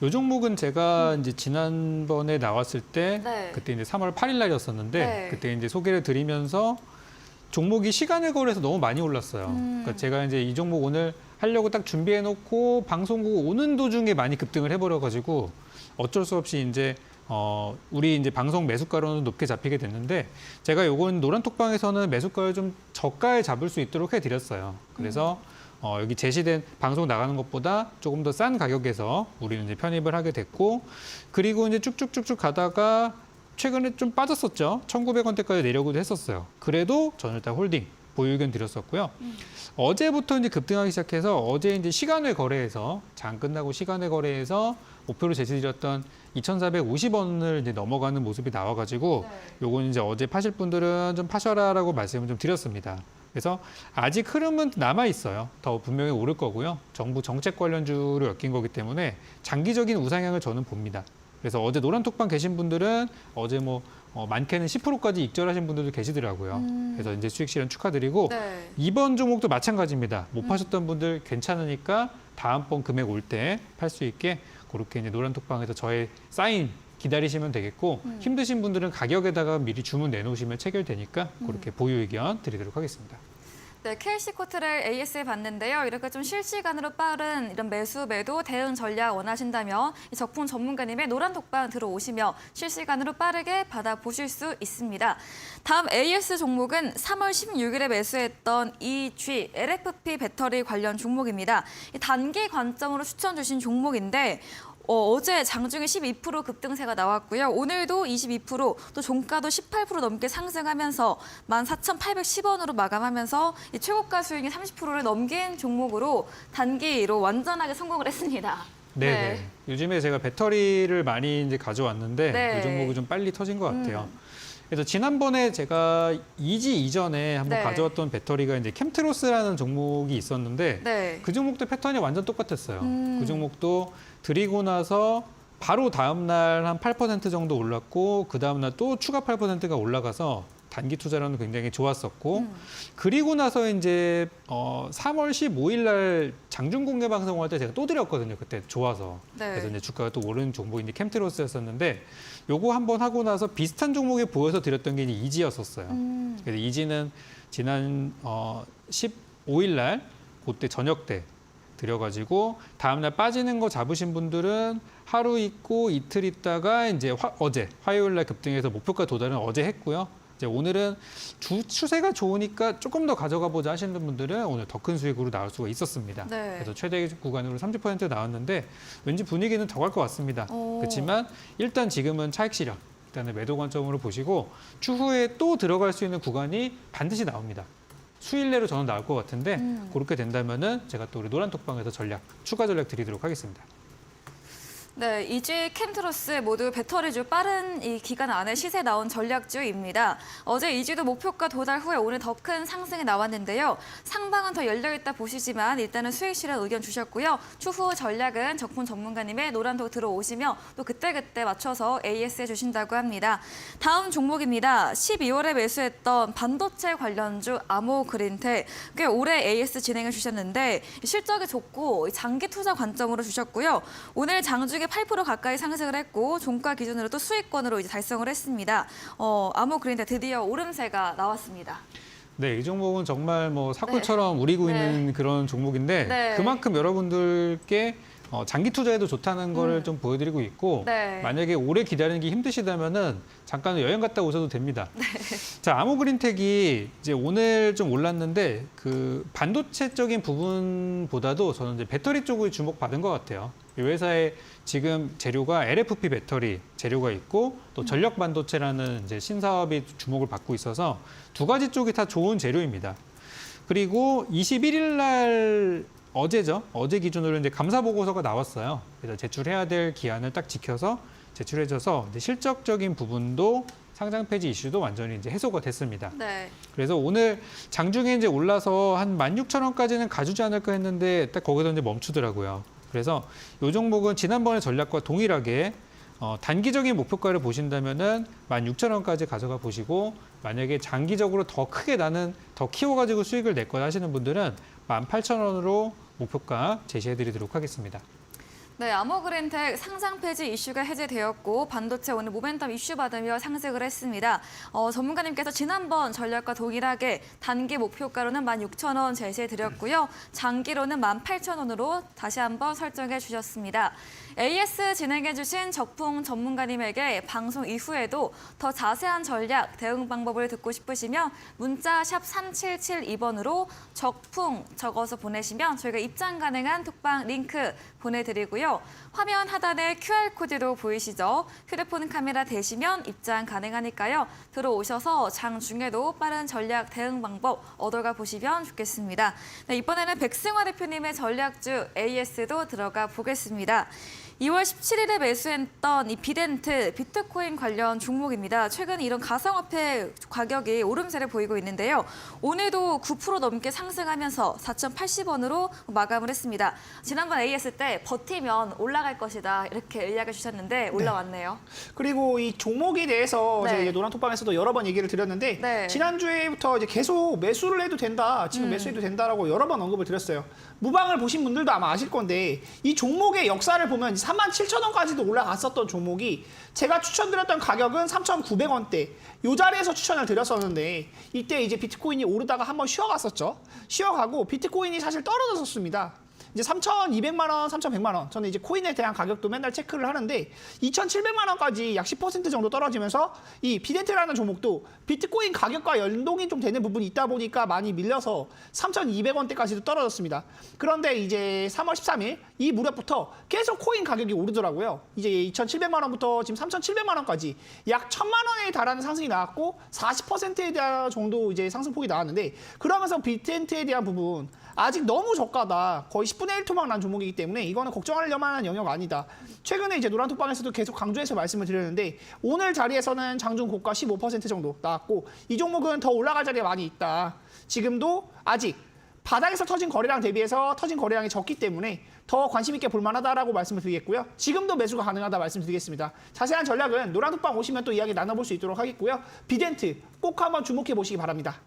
이 종목은 제가 이제 지난번에 나왔을 때 네. 그때 이제 3월 8일 날이었었는데 네. 그때 이제 소개를 드리면서 종목이 시간을 거래해서 너무 많이 올랐어요. 그러니까 제가 이제 이 종목 오늘 하려고 딱 준비해 놓고 방송국 오는 도중에 많이 급등을 해버려 가지고 어쩔 수 없이 이제 우리 이제 방송 매수가로는 높게 잡히게 됐는데 제가 요건 노란톡방에서는 매수가를 좀 저가에 잡을 수 있도록 해드렸어요. 그래서 여기 제시된 방송 나가는 것보다 조금 더 싼 가격에서 우리는 이제 편입을 하게 됐고 그리고 이제 쭉쭉쭉쭉 가다가 최근에 좀 빠졌었죠. 1,900원대까지 내려오기도 했었어요. 그래도 저는 일단 홀딩 보유 의견 드렸었고요. 어제부터 이제 급등하기 시작해서 어제 이제 시간외 거래에서 장 끝나고 시간외 거래에서 목표로 제시드렸던 2,450원을 이제 넘어가는 모습이 나와가지고 요건 이제 어제 파실 분들은 좀 파셔라라고 말씀을 좀 드렸습니다. 그래서 아직 흐름은 남아 있어요. 더 분명히 오를 거고요. 정부 정책 관련주로 엮인 거기 때문에 장기적인 우상향을 저는 봅니다. 그래서 어제 노란톡방 계신 분들은 어제 뭐 많게는 10%까지 익절하신 분들도 계시더라고요. 그래서 이제 수익 실현 축하드리고 네. 이번 종목도 마찬가지입니다. 못 파셨던 분들 괜찮으니까 다음번 금액 올 때 팔 수 있게 그렇게 이제 노란톡방에서 저의 사인 기다리시면 되겠고 힘드신 분들은 가격에다가 미리 주문 내놓으시면 체결되니까 그렇게 보유 의견 드리도록 하겠습니다. 네, KC 코트렐 AS 봤는데요. 이렇게 좀 실시간으로 빠른 이런 매수, 매도, 대응 전략 원하신다면 이 적품 전문가님의 노란 톡방 들어오시며 실시간으로 빠르게 받아보실 수 있습니다. 다음 AS 종목은 3월 16일에 매수했던 EG, LFP 배터리 관련 종목입니다. 이 단기 관점으로 추천 주신 종목인데 어제 장중에 12% 급등세가 나왔고요. 오늘도 22%, 또 종가도 18% 넘게 상승하면서 14,810원으로 마감하면서 이 최고가 수익이 30%를 넘긴 종목으로 단기로 완전하게 성공을 했습니다. 네. 요즘에 제가 배터리를 많이 이제 가져왔는데 네. 이 종목이 좀 빨리 터진 것 같아요. 그래서 지난번에 제가 이지 이전에 한번 네. 가져왔던 배터리가 이제 캠트로스라는 종목이 있었는데 네. 그 종목도 패턴이 완전 똑같았어요. 그 종목도 드리고 나서 바로 다음 날 한 8% 정도 올랐고 그 다음 날 또 추가 8%가 올라가서 단기 투자로는 굉장히 좋았었고 그리고 나서 이제 3월 15일 날 장중 공개 방송할 때 제가 또 드렸거든요. 그때 좋아서. 네. 그래서 이제 주가가 또 오른 종목이 이제 캠트로스였었는데 요거 한번 하고 나서 비슷한 종목에 보여서 드렸던 게 이제 이지였었어요. 그래서 이지는 지난 15일 날 그때 저녁 때 드려가지고 다음날 빠지는 거 잡으신 분들은 하루 있고 이틀 있다가 이제 어제 화요일 날 급등해서 목표가 도달은 어제 했고요. 이제 오늘은 추세가 좋으니까 조금 더 가져가 보자 하시는 분들은 오늘 더 큰 수익으로 나올 수가 있었습니다. 네. 그래서 최대 구간으로 30% 나왔는데 왠지 분위기는 더 갈 것 같습니다. 그렇지만 일단 지금은 차익 실현, 일단은 매도 관점으로 보시고 추후에 또 들어갈 수 있는 구간이 반드시 나옵니다. 수일 내로 저는 나올 것 같은데 그렇게 된다면은 제가 또 우리 노란톡방에서 추가 전략 드리도록 하겠습니다. 네, 이지 캠트로스 모두 배터리주 빠른 이 기간 안에 시세 나온 전략주입니다. 어제 이지도 목표가 도달 후에 오늘 더 큰 상승이 나왔는데요. 상방은 더 열려있다 보시지만 일단은 수익 실현 의견 주셨고요. 추후 전략은 적분 전문가님의 노란톡 들어오시며 또 그때그때 맞춰서 AS 해주신다고 합니다. 다음 종목입니다. 12월에 매수했던 반도체 관련주 아모그린텍. 꽤 오래 AS 진행해 주셨는데 실적이 좋고 장기 투자 관점으로 주셨고요. 오늘 장중에 8% 가까이 상승을 했고 종가 기준으로 또 수익권으로 이제 달성을 했습니다. 아모그린텍 드디어 오름세가 나왔습니다. 네, 이 종목은 정말 뭐 사골처럼 우리고 있는 그런 종목인데 네. 그만큼 여러분들께 장기 투자에도 좋다는 거를 좀 보여드리고 있고 네. 만약에 오래 기다리는 게 힘드시다면은 잠깐 여행 갔다 오셔도 됩니다. 자, 아모그린텍이 이제 오늘 좀 올랐는데 그 반도체적인 부분보다도 저는 이제 배터리 쪽을 주목받은 것 같아요. 이 회사의 지금 재료가 LFP 배터리 재료가 있고 또 전력 반도체라는 이제 신사업이 주목을 받고 있어서 두 가지 쪽이 다 좋은 재료입니다. 그리고 21일 날 어제죠. 어제 기준으로 이제 감사 보고서가 나왔어요. 그래서 제출해야 될 기한을 딱 지켜서 제출해줘서 이제 실적적인 부분도 상장 폐지 이슈도 완전히 이제 해소가 됐습니다. 네. 그래서 오늘 장중에 이제 올라서 한 16,000원까지는 가주지 않을까 했는데 딱 거기서 이제 멈추더라고요. 그래서 이 종목은 지난번의 전략과 동일하게 단기적인 목표가를 보신다면은 16,000원까지 가져가 보시고 만약에 장기적으로 더 크게 나는 더 키워가지고 수익을 낼 거다 하시는 분들은 18,000원으로 목표가 제시해드리도록 하겠습니다. 네, 아모그린텍 상장 폐지 이슈가 해제되었고 반도체 오늘 모멘텀 이슈 받으며 상승을 했습니다. 전문가님께서 지난번 전략과 동일하게 단기 목표가로는 16,000원 제시해드렸고요. 장기로는 18,000원으로 다시 한번 설정해 주셨습니다. AS 진행해주신 적풍 전문가님에게 방송 이후에도 더 자세한 전략, 대응 방법을 듣고 싶으시면 문자 샵 3772번으로 적풍 적어서 보내시면 저희가 입장 가능한 톡방 링크 보내드리고요. 화면 하단에 QR코드도 보이시죠? 휴대폰 카메라 대시면 입장 가능하니까요. 들어오셔서 장중에도 빠른 전략 대응 방법 얻어가 보시면 좋겠습니다. 네, 이번에는 백승화 대표님의 전략주 AS도 들어가 보겠습니다. 2월 17일에 매수했던 이 비덴트, 비트코인 관련 종목입니다. 최근 이런 가상화폐 가격이 오름세를 보이고 있는데요. 오늘도 9% 넘게 상승하면서 4,080원으로 마감을 했습니다. 지난번 AS 때 버티면 올라갈 것이다 이렇게 이야기해 주셨는데 올라왔네요. 그리고 이 종목에 대해서 네. 제가 이제 노란톡방에서도 여러 번 얘기를 드렸는데 네. 지난주에부터 이제 계속 매수를 해도 된다, 지금 매수해도 된다라고 여러 번 언급을 드렸어요. 무방을 보신 분들도 아마 아실 건데 이 종목의 역사를 보면 37,000원까지도 올라갔었던 종목이 제가 추천드렸던 가격은 3,900원대 이 자리에서 추천을 드렸었는데 이때 이제 비트코인이 오르다가 한번 쉬어갔었죠. 쉬어가고 비트코인이 사실 떨어졌었습니다. 이제 3,200만 원, 3,100만 원. 저는 이제 코인에 대한 가격도 맨날 체크를 하는데 2,700만 원까지 약 10% 정도 떨어지면서 이 비덴트라는 종목도 비트코인 가격과 연동이 좀 되는 부분이 있다 보니까 많이 밀려서 3,200원대까지도 떨어졌습니다. 그런데 이제 3월 13일 이 무렵부터 계속 코인 가격이 오르더라고요. 이제 2,700만 원부터 지금 3,700만 원까지 약 1,000만 원에 달하는 상승이 나왔고 40%에 대한 정도 이제 상승폭이 나왔는데 그러면서 비덴트에 대한 부분 아직 너무 저가다. 거의 10분의 1 토막 난 종목이기 때문에 이거는 걱정할 만한 영역 아니다. 최근에 이제 노란톡방에서도 계속 강조해서 말씀을 드렸는데 오늘 자리에서는 장중 고가 15% 정도 나왔고 이 종목은 더 올라갈 자리에 많이 있다. 지금도 아직 바닥에서 터진 거래량 대비해서 터진 거래량이 적기 때문에 더 관심 있게 볼만하다라고 말씀을 드리겠고요. 지금도 매수가 가능하다 말씀드리겠습니다. 자세한 전략은 노란톡방 오시면 또 이야기 나눠볼 수 있도록 하겠고요. 비덴트 꼭 한번 주목해 보시기 바랍니다.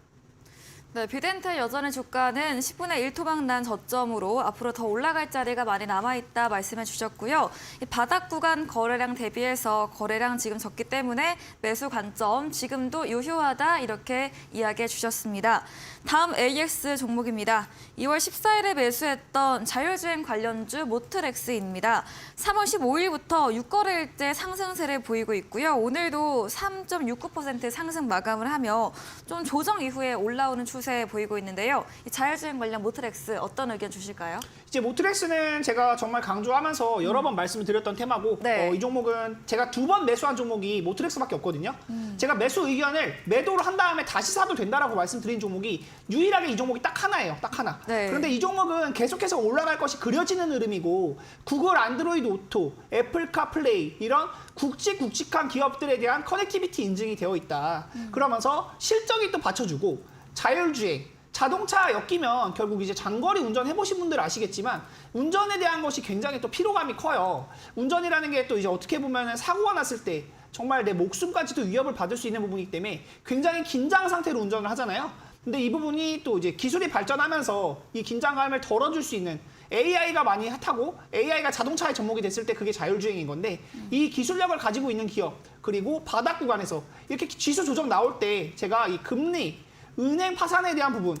네, 비덴트 여전히 주가는 10분의 1 토막 난 저점으로 앞으로 더 올라갈 자리가 많이 남아있다 말씀해 주셨고요. 이 바닥 구간 거래량 대비해서 거래량 지금 적기 때문에 매수 관점 지금도 유효하다 이렇게 이야기해 주셨습니다. 다음 AX 종목입니다. 2월 14일에 매수했던 자율주행 관련주 모트렉스입니다. 3월 15일부터 6거래일째 상승세를 보이고 있고요. 오늘도 3.69% 상승 마감을 하며 좀 조정 이후에 올라오는 추세 추세 보이고 있는데요. 이 자율주행 관련 모트렉스 어떤 의견 주실까요? 이제 모트렉스는 제가 정말 강조하면서 여러 번 말씀을 드렸던 테마고 네. 이 종목은 제가 2번 매수한 종목이 모트렉스밖에 없거든요. 제가 매수 의견을 매도를 한 다음에 다시 사도 된다라고 말씀드린 종목이 유일하게 이 종목이 딱 하나예요. 딱 하나. 네. 그런데 이 종목은 계속해서 올라갈 것이 그려지는 흐름이고 구글 안드로이드 오토, 애플 카플레이 이런 굵직굵직한 기업들에 대한 커넥티비티 인증이 되어 있다. 그러면서 실적이 또 받쳐주고 자율주행, 자동차 엮이면 결국 이제 장거리 운전 해보신 분들 아시겠지만 운전에 대한 것이 굉장히 또 피로감이 커요. 운전이라는 게 또 이제 어떻게 보면 사고가 났을 때 정말 내 목숨까지도 위협을 받을 수 있는 부분이기 때문에 굉장히 긴장 상태로 운전을 하잖아요. 근데 이 부분이 또 이제 기술이 발전하면서 이 긴장감을 덜어줄 수 있는 AI가 많이 핫하고 AI가 자동차에 접목이 됐을 때 그게 자율주행인 건데 이 기술력을 가지고 있는 기업 그리고 바닥 구간에서 이렇게 지수 조정 나올 때 제가 이 금리, 은행 파산에 대한 부분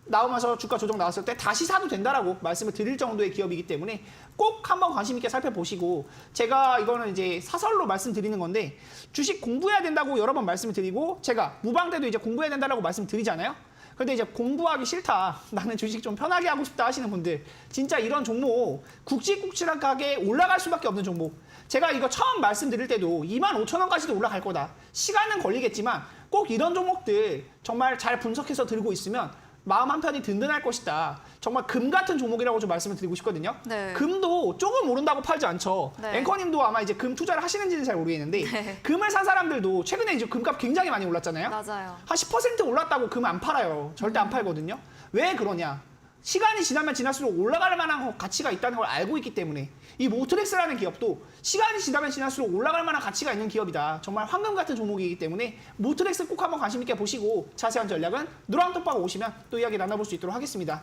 나오면서 주가 조정 나왔을 때 다시 사도 된다라고 말씀을 드릴 정도의 기업이기 때문에 꼭 한번 관심 있게 살펴보시고 제가 이거는 이제 사설로 말씀드리는 건데 주식 공부해야 된다고 여러 번 말씀을 드리고 제가 무방 때도 이제 공부해야 된다라고 말씀드리잖아요. 근데 이제 공부하기 싫다. 나는 주식 좀 편하게 하고 싶다 하시는 분들 진짜 이런 종목 굵직굵직하게 올라갈 수밖에 없는 종목. 제가 이거 처음 말씀드릴 때도 25,000원까지도 올라갈 거다. 시간은 걸리겠지만 꼭 이런 종목들 정말 잘 분석해서 들고 있으면 마음 한편이 든든할 것이다. 정말 금 같은 종목이라고 좀 말씀을 드리고 싶거든요. 네. 금도 조금 오른다고 팔지 않죠. 네. 앵커님도 아마 이제 금 투자를 하시는지는 잘 모르겠는데 네. 금을 산 사람들도 최근에 이제 금값 굉장히 많이 올랐잖아요. 맞아요. 한 10% 올랐다고 금 안 팔아요. 절대 안 팔거든요. 왜 그러냐? 시간이 지나면 지날수록 올라갈 만한 가치가 있다는 걸 알고 있기 때문에 이 모트렉스라는 기업도 시간이 지나면 지날수록 올라갈 만한 가치가 있는 기업이다. 정말 황금 같은 종목이기 때문에 모트렉스 꼭 한번 관심 있게 보시고 자세한 전략은 노랑톡방 오시면 또 이야기 나눠볼 수 있도록 하겠습니다.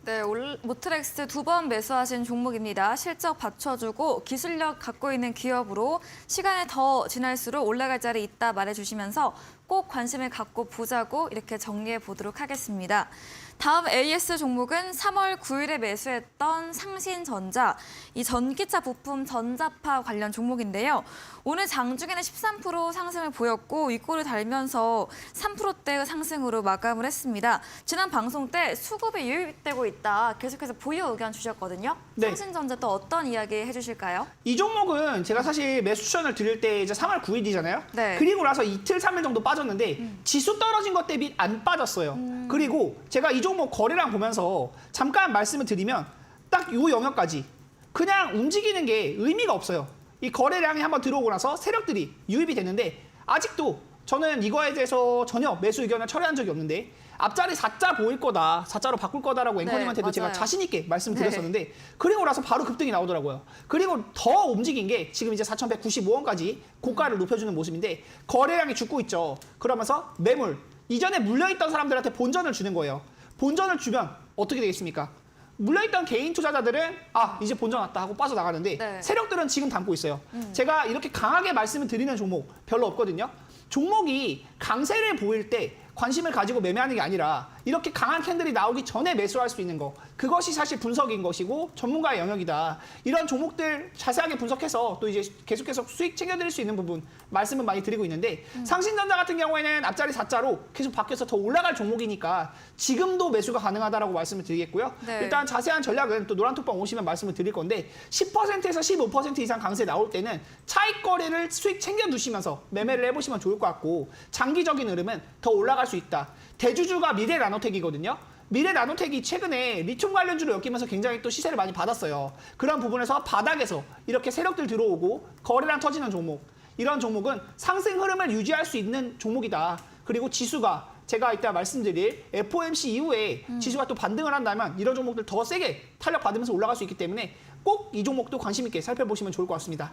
네, 모트렉스 2번 매수하신 종목입니다. 실적 받쳐주고 기술력 갖고 있는 기업으로 시간이 더 지날수록 올라갈 자리 있다 말해주시면서 꼭 관심을 갖고 보자고 이렇게 정리해 보도록 하겠습니다. 다음 AS 종목은 3월 9일에 매수했던 상신전자, 이 전기차 부품 전자파 관련 종목인데요. 오늘 장중에는 13% 상승을 보였고 윗골을 달면서 3%대 상승으로 마감을 했습니다. 지난 방송 때 수급이 유입되고 있다. 계속해서 보유 의견 주셨거든요. 네. 상신전자 또 어떤 이야기 해주실까요? 이 종목은 제가 사실 매수 추천을 드릴 때 이제 3월 9일이잖아요. 네. 그리고 나서 이틀, 3일 정도 빠졌는데 지수 떨어진 것 대비 안 빠졌어요. 그리고 제가 이 종목 거래량 보면서 잠깐 말씀을 드리면 딱 요 영역까지 그냥 움직이는 게 의미가 없어요. 이 거래량이 한번 들어오고 나서 세력들이 유입이 됐는데 아직도 저는 이거에 대해서 전혀 매수 의견을 철회한 적이 없는데 앞자리 4자 보일 거다, 4자로 바꿀 거다라고 앵커님한테도 네, 제가 맞아요. 자신 있게 말씀드렸었는데 그리고 나서 바로 급등이 나오더라고요. 그리고 더 움직인 게 지금 이제 4,195원까지 고가를 높여주는 모습인데 거래량이 죽고 있죠. 그러면서 매물, 이전에 물려있던 사람들한테 본전을 주는 거예요. 본전을 주면 어떻게 되겠습니까? 물려있던 개인 투자자들은 이제 본전 왔다 하고 빠져나가는데 네. 세력들은 지금 담고 있어요. 제가 이렇게 강하게 말씀을 드리는 종목 별로 없거든요. 종목이 강세를 보일 때 관심을 가지고 매매하는 게 아니라 이렇게 강한 캔들이 나오기 전에 매수할 수 있는 거, 그것이 사실 분석인 것이고 전문가의 영역이다. 이런 종목들 자세하게 분석해서 또 이제 계속해서 수익 챙겨드릴 수 있는 부분 말씀을 많이 드리고 있는데 상신전자 같은 경우에는 앞자리 4자로 계속 바뀌어서 더 올라갈 종목이니까 지금도 매수가 가능하다라고 말씀을 드리겠고요. 네. 일단 자세한 전략은 또 노란톡방 오시면 말씀을 드릴 건데 10%에서 15% 이상 강세 나올 때는 차익 거래를 수익 챙겨두시면서 매매를 해보시면 좋을 것 같고 장기적인 흐름은 더 올라갈 수 있다. 대주주가 미래 나노텍이거든요. 미래 나노텍이 최근에 리튬 관련주로 엮이면서 굉장히 또 시세를 많이 받았어요. 그런 부분에서 바닥에서 이렇게 세력들 들어오고 거래량 터지는 종목, 이런 종목은 상승 흐름을 유지할 수 있는 종목이다. 그리고 지수가 제가 이따 말씀드릴 FOMC 이후에 지수가 또 반등을 한다면 이런 종목들 더 세게 탄력 받으면서 올라갈 수 있기 때문에 꼭 이 종목도 관심 있게 살펴보시면 좋을 것 같습니다.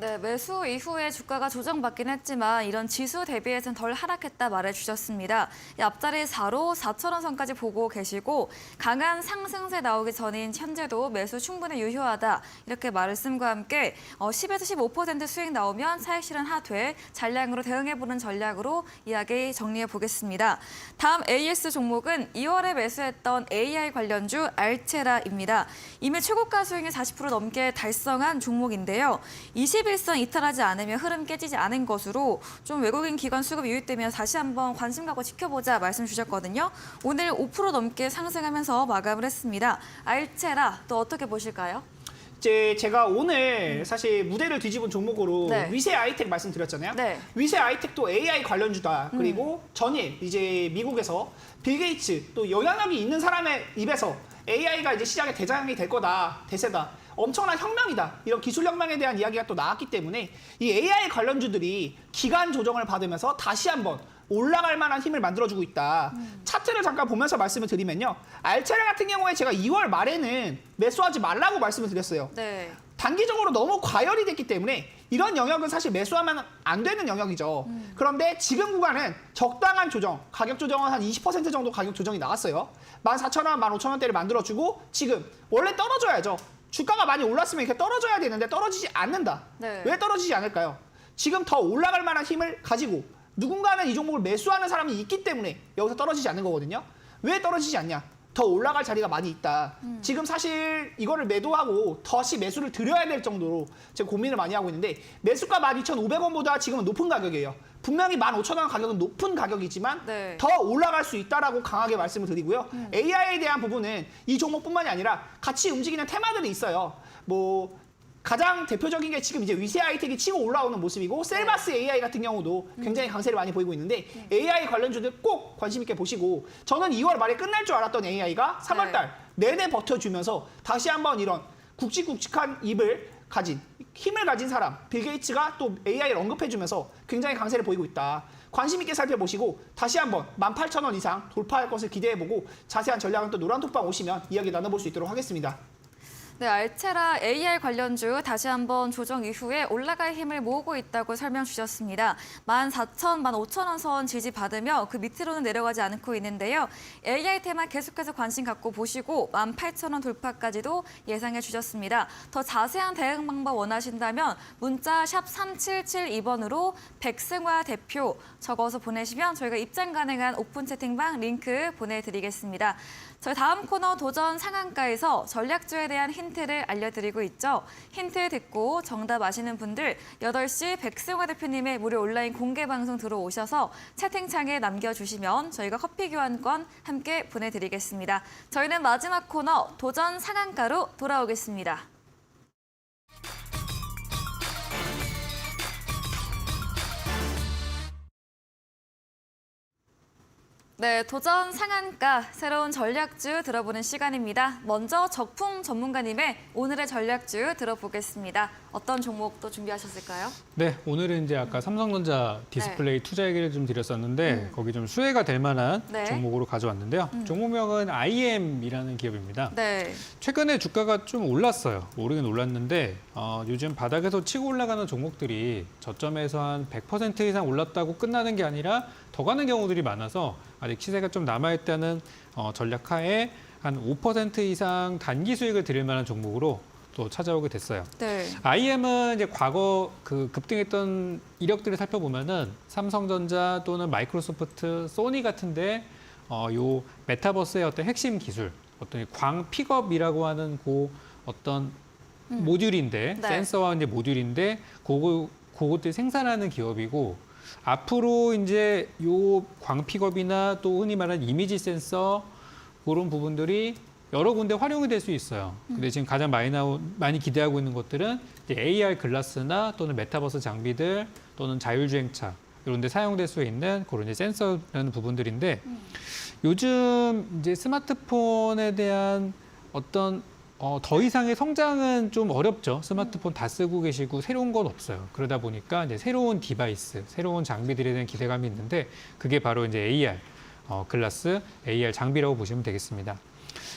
네, 매수 이후에 주가가 조정받긴 했지만 이런 지수 대비해서는 덜 하락했다 말해주셨습니다. 이 앞자리 4로 4,000원 선까지 보고 계시고 강한 상승세 나오기 전인 현재도 매수 충분히 유효하다 이렇게 말씀과 함께 10에서 15% 수익 나오면 차익 실현하되 잔량으로 대응해보는 전략으로 이야기 정리해 보겠습니다. 다음 AS 종목은 2월에 매수했던 AI 관련주 알체라입니다. 이미 최고가 수익이 40% 넘게 달성한 종목인데요. 20일 21선 이탈하지 않으면 흐름 깨지지 않은 것으로 좀 외국인 기관 수급 유입되면 다시 한번 관심 갖고 지켜보자 말씀 주셨거든요. 오늘 5% 넘게 상승하면서 마감을 했습니다. 알체라 또 어떻게 보실까요? 이제 제가 오늘 사실 무대를 뒤집은 종목으로 네. 위세 아이텍 말씀드렸잖아요. 네. 위세 아이텍도 AI 관련주다. 그리고 전일 이제 미국에서 빌 게이츠 또 영향력이 있는 사람의 입에서 AI가 이제 시장의 대장이 될 거다. 대세다. 엄청난 혁명이다. 이런 기술 혁명에 대한 이야기가 또 나왔기 때문에 이 AI 관련주들이 기간 조정을 받으면서 다시 한번 올라갈 만한 힘을 만들어주고 있다. 차트를 잠깐 보면서 말씀을 드리면요. 알체라 같은 경우에 제가 2월 말에는 매수하지 말라고 말씀을 드렸어요. 네. 단기적으로 너무 과열이 됐기 때문에 이런 영역은 사실 매수하면 안 되는 영역이죠. 그런데 지금 구간은 적당한 조정, 가격 조정은 한 20% 정도 가격 조정이 나왔어요. 14,000원, 15,000원대를 만들어주고 지금 원래 떨어져야죠. 주가가 많이 올랐으면 이렇게 떨어져야 되는데 떨어지지 않는다. 네. 왜 떨어지지 않을까요? 지금 더 올라갈 만한 힘을 가지고 누군가는 이 종목을 매수하는 사람이 있기 때문에 여기서 떨어지지 않는 거거든요. 왜 떨어지지 않냐? 더 올라갈 자리가 많이 있다. 지금 사실 이거를 매도하고 다시 매수를 드려야 될 정도로 제가 고민을 많이 하고 있는데 매수가 12,500원보다 지금은 높은 가격이에요. 분명히 15,000원 가격은 높은 가격이지만 네. 더 올라갈 수 있다라고 강하게 말씀을 드리고요. AI에 대한 부분은 이 종목뿐만이 아니라 같이 움직이는 테마들이 있어요. 뭐 가장 대표적인 게 지금 이제 위세 아이텍이 치고 올라오는 모습이고 셀바스 AI 같은 경우도 굉장히 강세를 많이 보이고 있는데 AI 관련주들 꼭 관심 있게 보시고 저는 2월 말에 끝날 줄 알았던 AI가 3월 달 내내 버텨주면서 다시 한번 이런 굵직굵직한 입을 가진 힘을 가진 사람 빌 게이츠가 또 AI를 언급해주면서 굉장히 강세를 보이고 있다. 관심 있게 살펴보시고 다시 한번 18,000원 이상 돌파할 것을 기대해보고 자세한 전략은 또 노란톡방 오시면 이야기 나눠볼 수 있도록 하겠습니다. 네, 알체라 AI 관련주 다시 한번 조정 이후에 올라갈 힘을 모으고 있다고 설명 주셨습니다. 14,000, 15,000원 선 지지받으며 그 밑으로는 내려가지 않고 있는데요. AI 테마 계속해서 관심 갖고 보시고 18,000원 돌파까지도 예상해 주셨습니다. 더 자세한 대응 방법 원하신다면 문자 샵 3772번으로 백승화 대표 적어서 보내시면 저희가 입장 가능한 오픈 채팅방 링크 보내드리겠습니다. 저희 다음 코너 도전 상한가에서 전략주에 대한 힌트를 알려드리고 있죠. 힌트 듣고 정답 아시는 분들 8시 백승화 대표님의 무료 온라인 공개 방송 들어오셔서 채팅창에 남겨주시면 저희가 커피 교환권 함께 보내드리겠습니다. 저희는 마지막 코너 도전 상한가로 돌아오겠습니다. 네, 도전 상한가 새로운 전략주 들어보는 시간입니다. 먼저 적풍 전문가님의 오늘의 전략주 들어보겠습니다. 어떤 종목도 준비하셨을까요? 네, 오늘은 이제 아까 삼성전자 디스플레이 투자 얘기를 좀 드렸었는데 거기 좀 수혜가 될 만한 네. 종목으로 가져왔는데요. 종목명은 IM이라는 기업입니다. 네. 최근에 주가가 좀 올랐어요. 오르긴 올랐는데 요즘 바닥에서 치고 올라가는 종목들이 저점에서 한 100% 이상 올랐다고 끝나는 게 아니라 더 가는 경우들이 많아서 아직 시세가 좀 남아있다는 전략하에 한 5% 이상 단기 수익을 드릴 만한 종목으로 또 찾아오게 됐어요. 네. IM은 이제 과거 그 급등했던 이력들을 살펴보면은 삼성전자 또는 마이크로소프트, 소니 같은데 요 메타버스의 어떤 핵심 기술, 어떤 광 픽업이라고 하는 그 어떤 모듈인데 네. 센서와 이제 모듈인데 그것들 생산하는 기업이고 앞으로 이제 요 광 픽업이나 또 흔히 말하는 이미지 센서 그런 부분들이 여러 군데 활용이 될 수 있어요. 근데 지금 가장 많이 기대하고 있는 것들은 이제 AR 글라스나 또는 메타버스 장비들 또는 자율주행차 이런 데 사용될 수 있는 그런 이제 센서라는 부분들인데 요즘 이제 스마트폰에 대한 어떤 더 이상의 성장은 좀 어렵죠. 스마트폰 다 쓰고 계시고 새로운 건 없어요. 그러다 보니까 이제 새로운 디바이스, 새로운 장비들에 대한 기대감이 있는데 그게 바로 이제 AR 글라스, AR 장비라고 보시면 되겠습니다.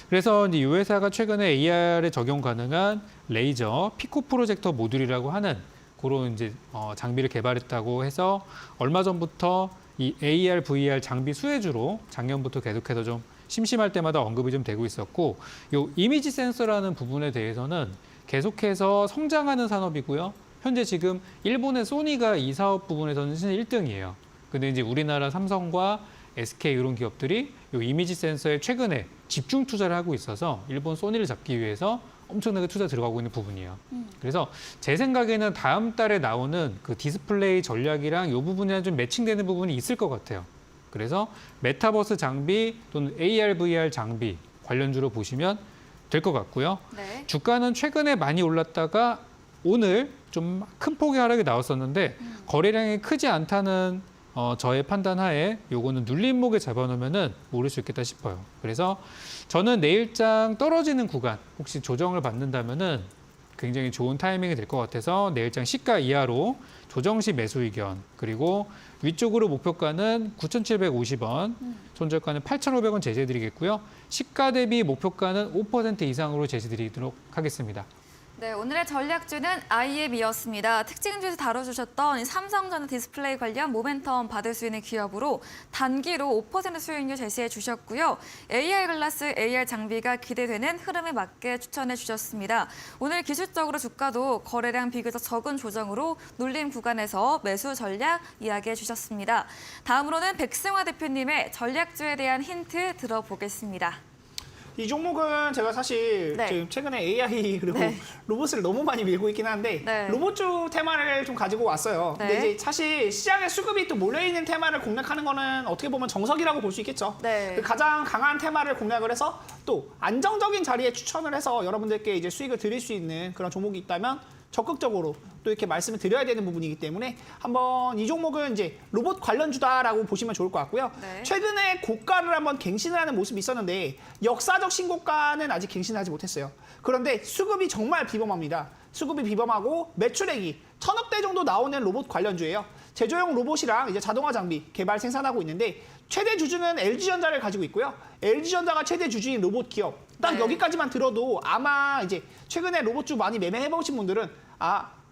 그래서 이제 이 회사가 최근에 AR에 적용 가능한 레이저 피코 프로젝터 모듈이라고 하는 그런 이제 장비를 개발했다고 해서 얼마 전부터 이 AR, VR 장비 수혜주로 작년부터 계속해서 좀 심심할 때마다 언급이 좀 되고 있었고 요 이미지 센서라는 부분에 대해서는 계속해서 성장하는 산업이고요. 현재 지금 일본의 소니가 이 사업 부분에서는 1등이에요. 근데 이제 우리나라 삼성과 SK 이런 기업들이 요 이미지 센서에 최근에 집중 투자를 하고 있어서 일본 소니를 잡기 위해서 엄청나게 투자 들어가고 있는 부분이에요. 그래서 제 생각에는 다음 달에 나오는 그 디스플레이 전략이랑 이 부분이랑 좀 매칭되는 부분이 있을 것 같아요. 그래서 메타버스 장비 또는 AR, VR 장비 관련주로 보시면 될 것 같고요. 네. 주가는 최근에 많이 올랐다가 오늘 좀 큰 폭의 하락이 나왔었는데 거래량이 크지 않다는 저의 판단하에 요거는 눌림목에 잡아놓으면은 오를 수 있겠다 싶어요. 그래서 저는 내일장 떨어지는 구간 혹시 조정을 받는다면은 굉장히 좋은 타이밍이 될 것 같아서 내일장 시가 이하로 조정 시 매수 의견, 그리고 위쪽으로 목표가는 9,750원, 손절가는 8,500원 제시해드리겠고요. 시가 대비 목표가는 5% 이상으로 제시드리도록 하겠습니다. 네, 오늘의 전략주는 IM이었습니다. 특징주에서 다뤄주셨던 이 삼성전자 디스플레이 관련 모멘텀 받을 수 있는 기업으로 단기로 5% 수익률 제시해 주셨고요. AR 글라스, AR 장비가 기대되는 흐름에 맞게 추천해 주셨습니다. 오늘 기술적으로 주가도 거래량 비교적 적은 조정으로 눌림 구간에서 매수 전략 이야기해 주셨습니다. 다음으로는 백승화 대표님의 전략주에 대한 힌트 들어보겠습니다. 이 종목은 제가 사실 네. 지금 최근에 AI 그리고 네. 로봇을 너무 많이 밀고 있긴 한데 네. 로봇주 테마를 좀 가지고 왔어요. 네. 근데 이제 사실 시장에 수급이 또 몰려있는 테마를 공략하는 거는 어떻게 보면 정석이라고 볼 수 있겠죠. 네. 그 가장 강한 테마를 공략을 해서 또 안정적인 자리에 추천을 해서 여러분들께 이제 수익을 드릴 수 있는 그런 종목이 있다면 적극적으로 또 이렇게 말씀을 드려야 되는 부분이기 때문에 한번 이 종목은 이제 로봇 관련주다라고 보시면 좋을 것 같고요. 네. 최근에 고가를 한번 갱신을 하는 모습이 있었는데 역사적 신고가는 아직 갱신하지 못했어요. 그런데 수급이 정말 비범합니다. 수급이 비범하고 매출액이 1,000억 대 정도 나오는 로봇 관련주예요. 제조용 로봇이랑 이제 자동화 장비 개발 생산하고 있는데 최대 주주는 LG전자를 가지고 있고요. LG전자가 최대 주주인 로봇 기업. 딱 네. 여기까지만 들어도 아마 이제 최근에 로봇주 많이 매매해 보신 분들은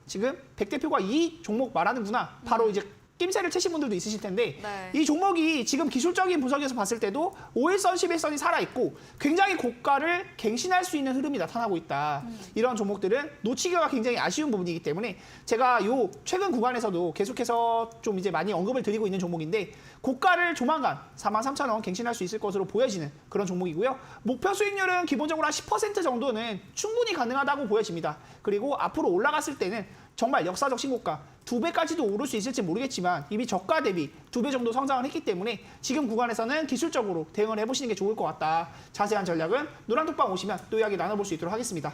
지금 백 대표가 이 종목 말하는구나. 바로 이제 낌새를 채신 분들도 있으실 텐데 네. 이 종목이 지금 기술적인 분석에서 봤을 때도 5일선, 11선이 살아있고 굉장히 고가를 갱신할 수 있는 흐름이 나타나고 있다. 이런 종목들은 놓치기가 굉장히 아쉬운 부분이기 때문에 제가 요 최근 구간에서도 계속해서 좀 이제 많이 언급을 드리고 있는 종목인데 고가를 조만간 43,000원 갱신할 수 있을 것으로 보여지는 그런 종목이고요. 목표 수익률은 기본적으로 한 10% 정도는 충분히 가능하다고 보여집니다. 그리고 앞으로 올라갔을 때는 정말 역사적 신고가 2배까지도 오를 수 있을지 모르겠지만 이미 저가 대비 2배 정도 성장을 했기 때문에 지금 구간에서는 기술적으로 대응을 해보시는 게 좋을 것 같다. 자세한 전략은 노란톡방 오시면 또 이야기 나눠볼 수 있도록 하겠습니다.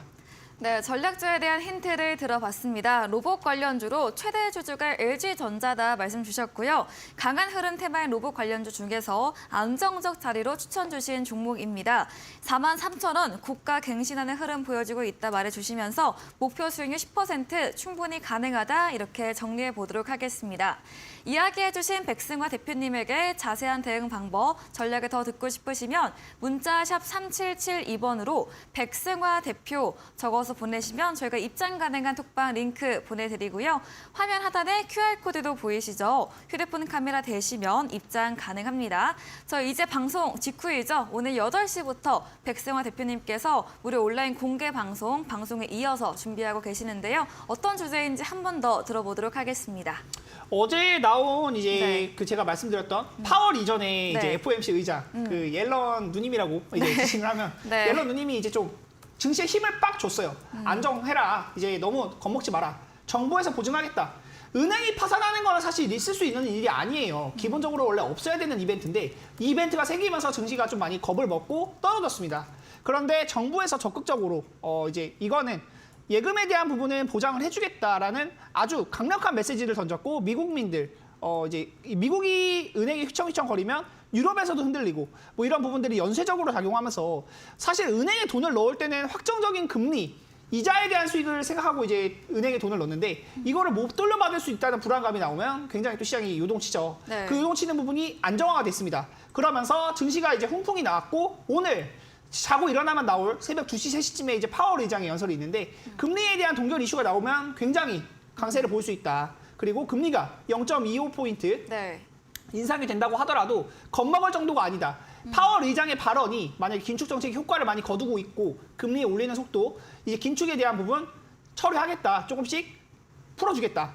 네, 전략주에 대한 힌트를 들어봤습니다. 로봇 관련주로 최대 주주가 LG전자다 말씀 주셨고요. 강한 흐름 테마의 로봇 관련주 중에서 안정적 자리로 추천 주신 종목입니다. 43,000원 고가 갱신하는 흐름 보여지고 있다 말해주시면서 목표 수익률 10% 충분히 가능하다 이렇게 정리해 보도록 하겠습니다. 이야기해 주신 백승화 대표님에게 자세한 대응 방법, 전략을 더 듣고 싶으시면 문자 샵 3772번으로 백승화 대표 적어서 보내시면 저희가 입장 가능한 톡방 링크 보내드리고요. 화면 하단에 QR코드도 보이시죠? 휴대폰 카메라 대시면 입장 가능합니다. 저 이제 방송 직후이죠. 오늘 8시부터 백승화 대표님께서 무료 온라인 공개 방송에 이어서 준비하고 계시는데요. 어떤 주제인지 한 번 더 들어보도록 하겠습니다. 어제 나온 이제 네. 그 제가 말씀드렸던 파월 이전에 이제 네. FOMC 의장 그 옐런 누님이라고 이제 지칭을 하면 네. 옐런 누님이 이제 좀 증시에 힘을 빡 줬어요. 안정해라. 이제 너무 겁먹지 마라. 정부에서 보증하겠다. 은행이 파산하는 거는 사실 있을 수 있는 일이 아니에요. 기본적으로 원래 없어야 되는 이벤트인데 이 이벤트가 생기면서 증시가 좀 많이 겁을 먹고 떨어졌습니다. 그런데 정부에서 적극적으로 이제 이거는 예금에 대한 부분은 보장을 해주겠다라는 아주 강력한 메시지를 던졌고 미국민들 이제 미국이 은행이 휘청휘청거리면 유럽에서도 흔들리고 뭐 이런 부분들이 연쇄적으로 작용하면서 사실 은행에 돈을 넣을 때는 확정적인 금리 이자에 대한 수익을 생각하고 이제 은행에 돈을 넣는데 이거를 못 돌려받을 수 있다는 불안감이 나오면 굉장히 또 시장이 요동치죠. 네. 그 요동치는 부분이 안정화가 됐습니다. 그러면서 증시가 이제 훈풍이 나왔고 오늘 자고 일어나면 나올 새벽 2시, 3시쯤에 이제 파월 의장의 연설이 있는데 금리에 대한 동결 이슈가 나오면 굉장히 강세를 보일 수 있다. 그리고 금리가 0.25포인트 네. 인상이 된다고 하더라도 겁먹을 정도가 아니다. 파월 의장의 발언이 만약에 긴축 정책의 효과를 많이 거두고 있고 금리 올리는 속도, 이제 긴축에 대한 부분 처리하겠다. 조금씩 풀어주겠다.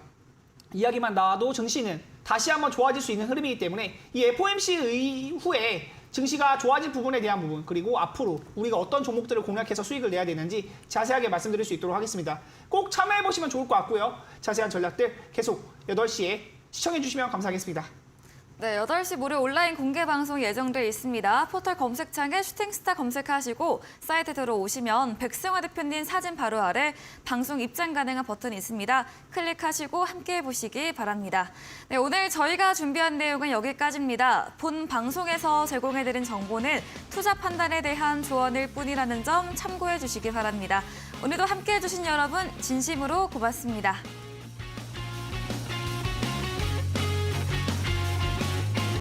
이야기만 나와도 증시는 다시 한번 좋아질 수 있는 흐름이기 때문에 이 FOMC 이후에 증시가 좋아질 부분에 대한 부분, 그리고 앞으로 우리가 어떤 종목들을 공략해서 수익을 내야 되는지 자세하게 말씀드릴 수 있도록 하겠습니다. 꼭 참여해보시면 좋을 것 같고요. 자세한 전략들 계속 8시에 시청해주시면 감사하겠습니다. 네, 8시 무료 온라인 공개 방송 예정돼 있습니다. 포털 검색창에 슈팅스타 검색하시고 사이트 들어오시면 백승화 대표님 사진 바로 아래 방송 입장 가능한 버튼이 있습니다. 클릭하시고 함께해 보시기 바랍니다. 네, 오늘 저희가 준비한 내용은 여기까지입니다. 본 방송에서 제공해드린 정보는 투자 판단에 대한 조언일 뿐이라는 점 참고해 주시기 바랍니다. 오늘도 함께해 주신 여러분 진심으로 고맙습니다.